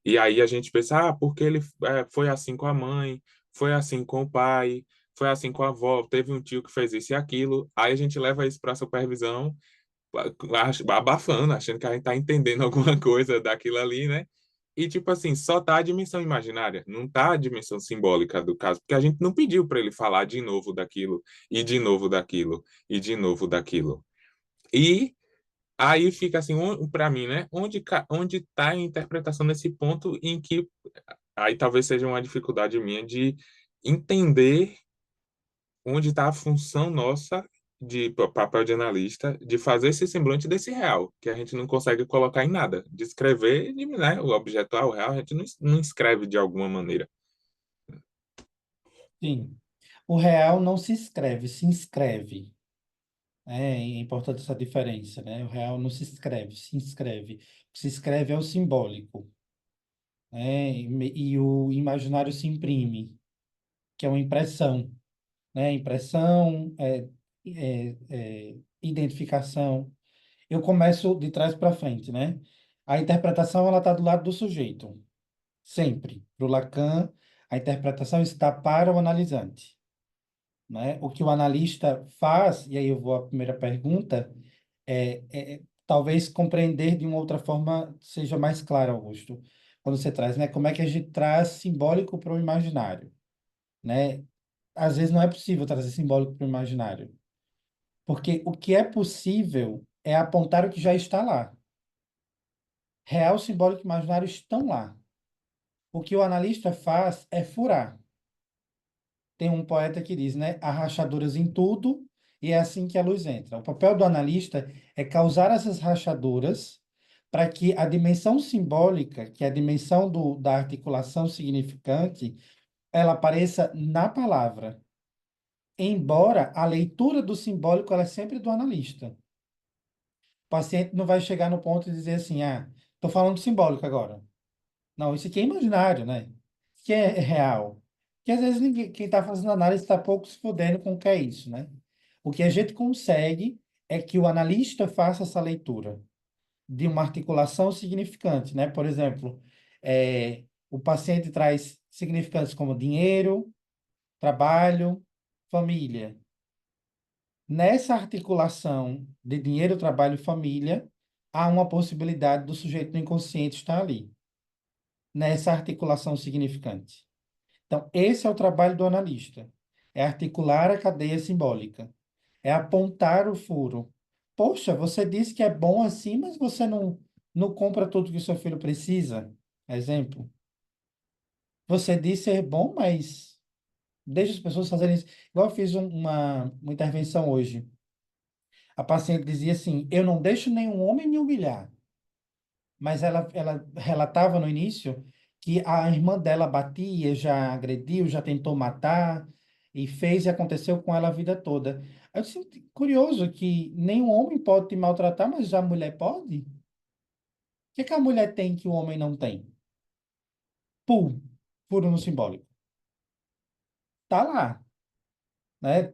e aí a gente pensa, porque ele foi assim com a mãe, foi assim com o pai, foi assim com a avó, teve um tio que fez isso e aquilo, aí a gente leva isso para a supervisão, abafando, achando que a gente tá entendendo alguma coisa daquilo ali, né? E, tipo assim, só tá a dimensão imaginária, não tá a dimensão simbólica do caso, porque a gente não pediu para ele falar de novo daquilo, e de novo daquilo, e de novo daquilo. E aí fica assim, para mim, né? Onde tá a interpretação nesse ponto em que aí talvez seja uma dificuldade minha de entender onde está a função nossa de papel de analista de fazer esse semblante desse real, que a gente não consegue colocar em nada. De escrever, né, o objeto o real, a gente não escreve de alguma maneira. Sim. O real não se escreve, se inscreve. É importante essa diferença, né? O real não se escreve, se inscreve. O que se escreve é o simbólico, né? E o imaginário se imprime, que é uma impressão, né? Impressão, identificação. Eu começo de trás para frente, né? A interpretação ela está do lado do sujeito, sempre. Para o Lacan, a interpretação está para o analisante, né? O que o analista faz, e aí eu vou à primeira pergunta, talvez compreender de uma outra forma seja mais claro, Augusto, quando você traz, né? Como é que a gente traz simbólico para o imaginário, né? Às vezes não é possível trazer simbólico para o imaginário, porque o que é possível é apontar o que já está lá. Real, simbólico e imaginário estão lá. O que o analista faz é furar. Tem um poeta que diz, né? Há rachaduras em tudo e é assim que a luz entra. O papel do analista é causar essas rachaduras para que a dimensão simbólica, que é a dimensão da articulação significante, ela apareça na palavra. Embora a leitura do simbólico ela é sempre do analista. O paciente não vai chegar no ponto de dizer assim, ah, estou falando simbólico agora. Não, isso aqui é imaginário, né? Isso aqui é real. Porque às vezes ninguém, quem está fazendo análise está pouco se fudendo com o que é isso, né? O que a gente consegue é que o analista faça essa leitura de uma articulação significante, né? Por exemplo, o paciente traz significantes como dinheiro, trabalho, família. Nessa articulação de dinheiro, trabalho e família, há uma possibilidade do sujeito do inconsciente estar ali, nessa articulação significante. Então, esse é o trabalho do analista. É articular a cadeia simbólica. É apontar o furo. Poxa, você disse que é bom assim, mas você não compra tudo que seu filho precisa. Exemplo. Você disse ser bom, mas deixa as pessoas fazerem isso. Igual eu fiz uma intervenção hoje. A paciente dizia assim: eu não deixo nenhum homem me humilhar. Mas ela relatava no início que a irmã dela batia, já agrediu, já tentou matar, e fez e aconteceu com ela a vida toda. Eu disse, curioso que nenhum homem pode te maltratar, mas já a mulher pode? O que que a mulher tem que o homem não tem? Pum, furo no simbólico. Tá lá, né?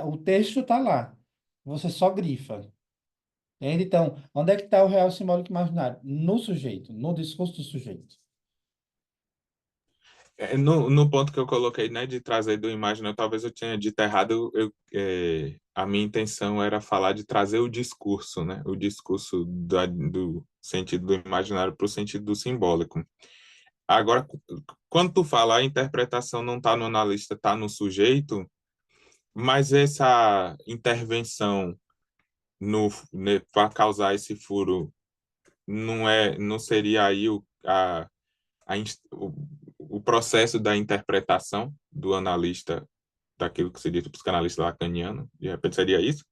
O texto tá lá. Você só grifa. Entende? Então, onde é que está o real simbólico imaginário? No sujeito, no discurso do sujeito. No ponto que eu coloquei, né, de trazer do imaginário, talvez eu tenha dito errado, a minha intenção era falar de trazer o discurso, né, o discurso do sentido do imaginário para o sentido do simbólico. Agora, quando tu fala a interpretação não está no analista, está no sujeito, mas essa intervenção no, para causar esse furo não seria aí o processo da interpretação do analista daquilo que seria do psicanalista lacaniano? De repente seria isso?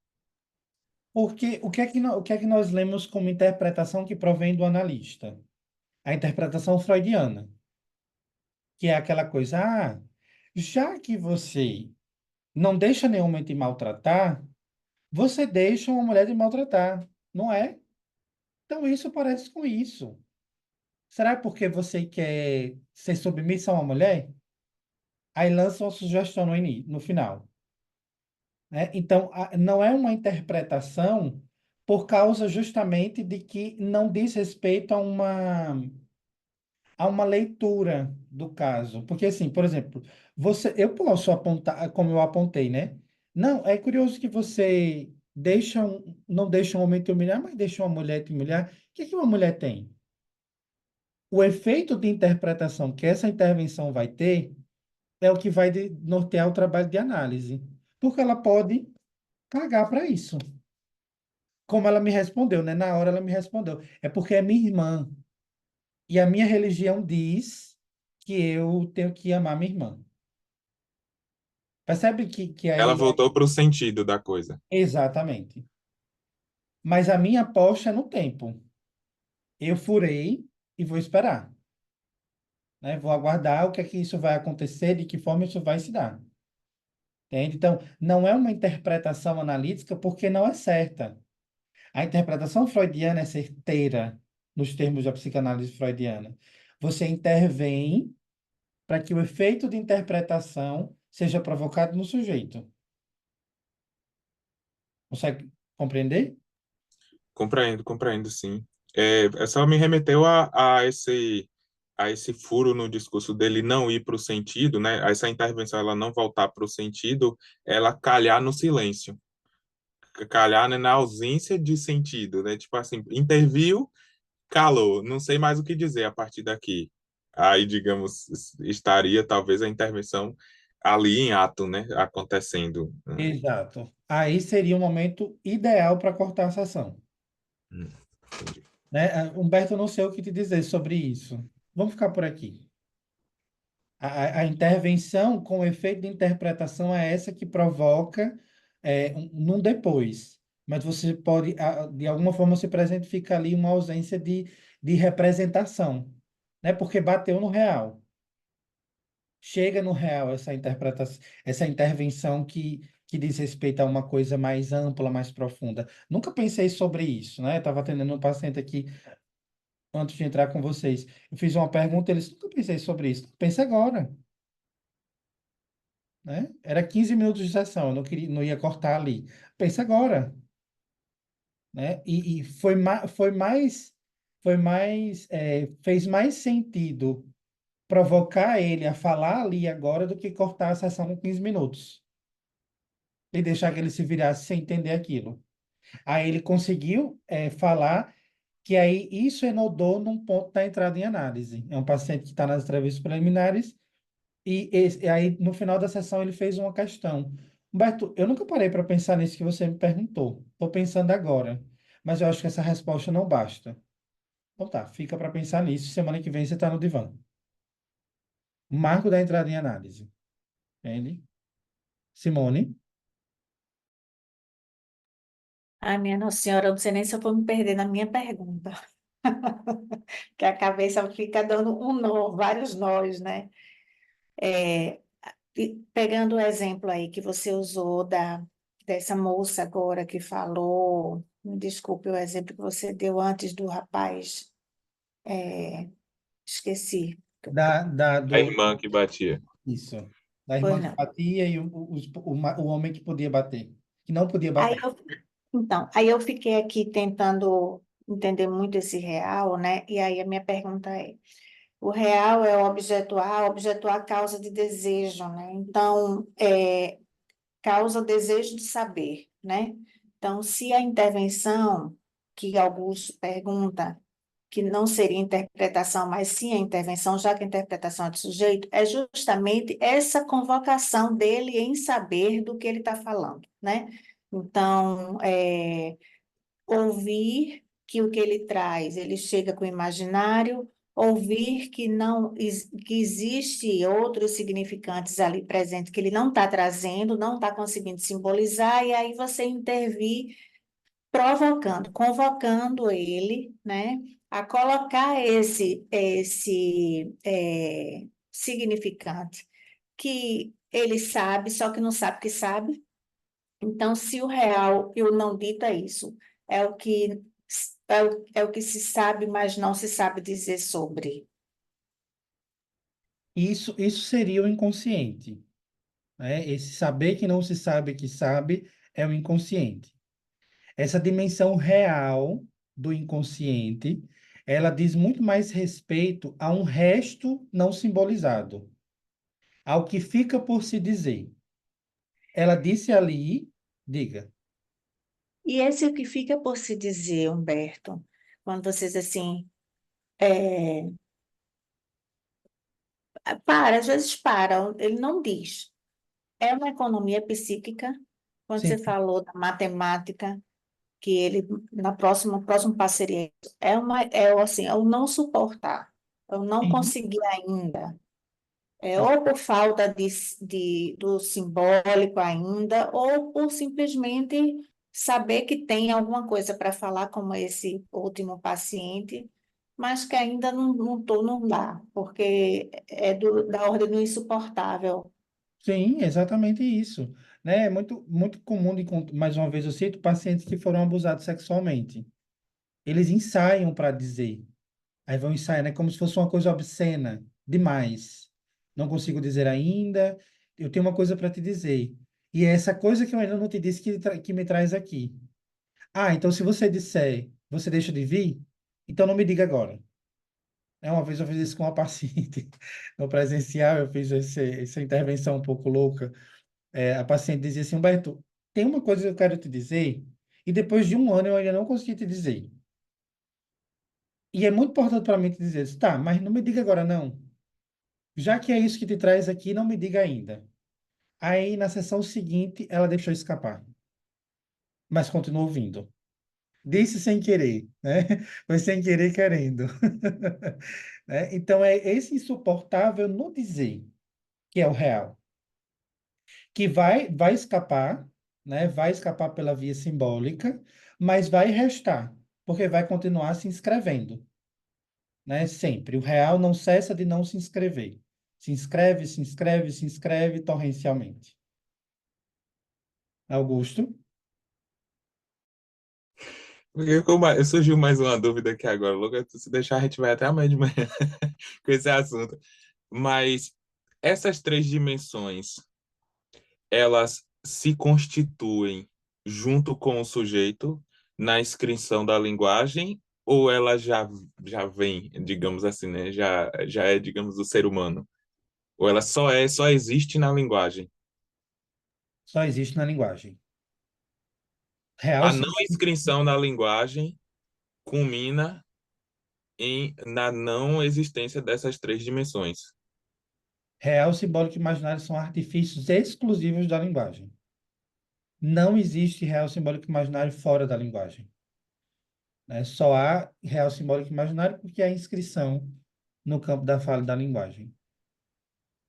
Porque o que é que nós lemos como interpretação que provém do analista? A interpretação freudiana, que é aquela coisa, ah, já que você não deixa nenhum homem te maltratar, você deixa uma mulher te maltratar, não é? Então isso parece com isso. Será porque você quer ser submissa a uma mulher? Aí lança uma sugestão no final, né? Então, não é uma interpretação por causa justamente de que não diz respeito a uma leitura do caso. Porque, assim, por exemplo, eu posso apontar, como eu apontei, né? Não, é curioso que você não deixa um homem te humilhar, mas deixa uma mulher te humilhar. O que que uma mulher tem? O efeito de interpretação que essa intervenção vai ter é o que vai nortear o trabalho de análise. Porque ela pode cagar para isso. Como ela me respondeu, né? Na hora ela me respondeu. É porque é minha irmã. E a minha religião diz que eu tenho que amar minha irmã. Percebe que Ela aí... voltou para o sentido da coisa. Exatamente. Mas a minha aposta é no tempo. Eu furei e vou esperar, né? Vou aguardar o que é que isso vai acontecer, de que forma isso vai se dar. Entende? Então, não é uma interpretação analítica porque não é certa. A interpretação freudiana é certeira nos termos da psicanálise freudiana. Você intervém para que o efeito de interpretação seja provocado no sujeito. Consegue compreender? Compreendo, compreendo, sim. Só me remeteu a esse furo no discurso dele não ir para o sentido, né? Essa intervenção ela não voltar para o sentido, ela calhar no silêncio, calhar, né, na ausência de sentido, né? Tipo assim, interviu, calou, não sei mais o que dizer a partir daqui. Aí, digamos, estaria talvez a intervenção ali em ato, né? Acontecendo. Exato. Aí seria o momento ideal para cortar a sessão, Entendi. né? Humberto, eu não sei o que te dizer sobre isso. Vamos ficar por aqui. A intervenção com efeito de interpretação é essa que provoca num depois. Mas você pode, de alguma forma, se presentifica ali uma ausência de representação, né? Porque bateu no real. Chega no real essa interpretação, essa intervenção que diz respeito a uma coisa mais ampla, mais profunda. Nunca pensei sobre isso, né? Estava atendendo um paciente aqui antes de entrar com vocês. Eu fiz uma pergunta, eles nunca pensei sobre isso. Pensa agora, né? Era 15 minutos de sessão, eu não queria, não ia cortar ali. Pensa agora, né? E fez mais sentido provocar ele a falar ali agora do que cortar a sessão com 15 minutos e deixar que ele se virasse sem entender aquilo. Aí ele conseguiu falar que aí isso enodou num ponto da entrada em análise. É um paciente que está nas entrevistas preliminares e aí no final da sessão ele fez uma questão. Humberto, eu nunca parei para pensar nisso que você me perguntou. Estou pensando agora, mas eu acho que essa resposta não basta. Então tá, fica para pensar nisso. Semana que vem você está no divã. Marco da entrada em análise. Entende? Simone? Ai, minha Nossa Senhora, eu não sei nem se eu vou me perder na minha pergunta. Que a cabeça fica dando um nó, vários nós, né? É, pegando o exemplo aí que você usou dessa moça agora que falou, me desculpe o exemplo que você deu antes do rapaz, esqueci. A irmã que batia. Isso. Da Pois irmã que não. batia e o homem que podia bater. Que não podia Aí bater. eu, então, aí eu fiquei aqui tentando entender muito esse real, né? E aí a minha pergunta é: o real é o objeto A causa de desejo, né? Então, causa desejo de saber, né? Então, se a intervenção, que Augusto pergunta, que não seria interpretação, mas sim a intervenção, já que a interpretação é do sujeito, é justamente essa convocação dele em saber do que ele está falando, né? Então, ouvir que o que ele traz, ele chega com o imaginário, ouvir que não que existe outros significantes ali presentes que ele não está trazendo, não está conseguindo simbolizar, e aí você intervir provocando, convocando ele, né, a colocar esse significante que ele sabe, só que não sabe que sabe. Então, se o real e o não dito é isso, é o que é o que se sabe, mas não se sabe dizer sobre. Isso seria o inconsciente, né? Esse saber que não se sabe que sabe é o inconsciente. Essa dimensão real do inconsciente, ela diz muito mais respeito a um resto não simbolizado, ao que fica por se dizer. Ela disse ali, diga, E esse é o que fica por se dizer, Humberto, quando vocês assim, é, às vezes param, ele não diz. É uma economia psíquica, quando sim, você falou da matemática, que ele, na próxima parceria, assim, é o não suportar, eu não sim, conseguir ainda. ou por falta do simbólico ainda, ou por simplesmente saber que tem alguma coisa para falar, como esse último paciente, mas que ainda não dá, porque é da ordem do insuportável. Sim, exatamente isso. Né? É muito comum, mais uma vez eu cito, pacientes que foram abusados sexualmente. Eles ensaiam para dizer. Aí vão ensaiar, né? Como se fosse uma coisa obscena, demais. Não consigo dizer ainda, eu tenho uma coisa para te dizer. E é essa coisa que eu ainda não te disse que me traz aqui. Ah, então se você disser, você deixa de vir? Então não me diga agora. Uma vez eu fiz isso com uma paciente no presencial, eu fiz essa intervenção um pouco louca. A paciente dizia assim, Humberto, tem uma coisa que eu quero te dizer, e depois de um ano eu ainda não consegui te dizer. E é muito importante para mim te dizer isso. Tá, mas não me diga agora não. Já que é isso que te traz aqui, não me diga ainda. Aí, na sessão seguinte, ela deixou escapar, mas continuou ouvindo. Disse sem querer, né? Foi sem querer querendo. Né? Então, é esse insuportável no dizer, que é o real, que vai escapar, né? Vai escapar pela via simbólica, mas vai restar, porque vai continuar se inscrevendo, né? Sempre. O real não cessa de não se inscrever. Se inscreve, se inscreve, se inscreve torrencialmente. Augusto? Porque surgiu mais uma dúvida aqui agora, Lucas. Se deixar, a gente vai até amanhã de manhã com esse assunto. Mas essas três dimensões, elas se constituem junto com o sujeito na inscrição da linguagem, ou ela já vem, digamos assim, né? Já é, digamos, o ser humano? Ou ela só existe na linguagem? Só existe na linguagem. Real, A não inscrição na linguagem culmina na não existência dessas três dimensões. real, simbólico e imaginário são artifícios exclusivos da linguagem. Não existe real, simbólico e imaginário fora da linguagem. Né? Só há real, simbólico e imaginário porque há inscrição no campo da fala e da linguagem.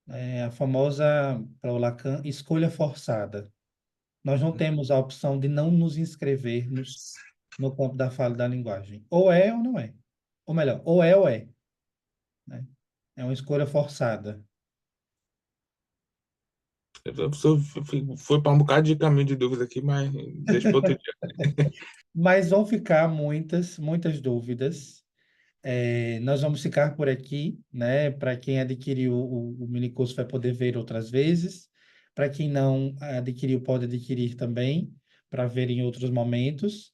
É a famosa, para o Lacan, escolha forçada. Nós não temos a opção de não nos inscrevermos no campo da fala e da linguagem. Ou é ou não é. Ou melhor, ou é. Né? É uma escolha forçada. A pessoa foi para um bocado de caminho de dúvida aqui, mas deixa para outro dia. Mas vão ficar muitas dúvidas. Nós vamos ficar por aqui, né? Para quem adquiriu o mini curso vai poder ver outras vezes. Para quem não adquiriu, pode adquirir também, para ver em outros momentos.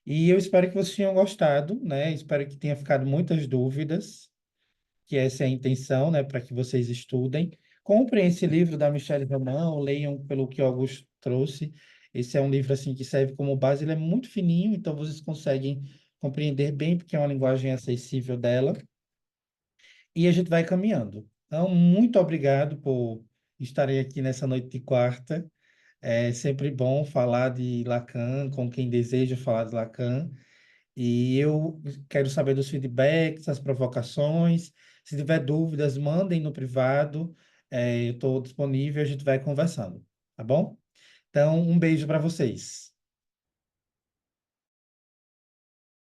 E eu espero que vocês tenham gostado, né? Espero que tenha ficado muitas dúvidas, que essa é a intenção, né? Para que vocês estudem. Comprem esse livro da Michelle Romão, leiam pelo que o Augusto trouxe. Esse é um livro assim que serve como base, ele é muito fininho, então vocês conseguem compreender bem, porque é uma linguagem acessível dela. E a gente vai caminhando. Então, muito obrigado por estarem aqui nessa noite de quarta. É sempre bom falar de Lacan com quem deseja falar de Lacan. E eu quero saber dos feedbacks, das provocações. Se tiver dúvidas, mandem no privado. Eu estou disponível, a gente vai conversando, tá bom? Então, um beijo para vocês.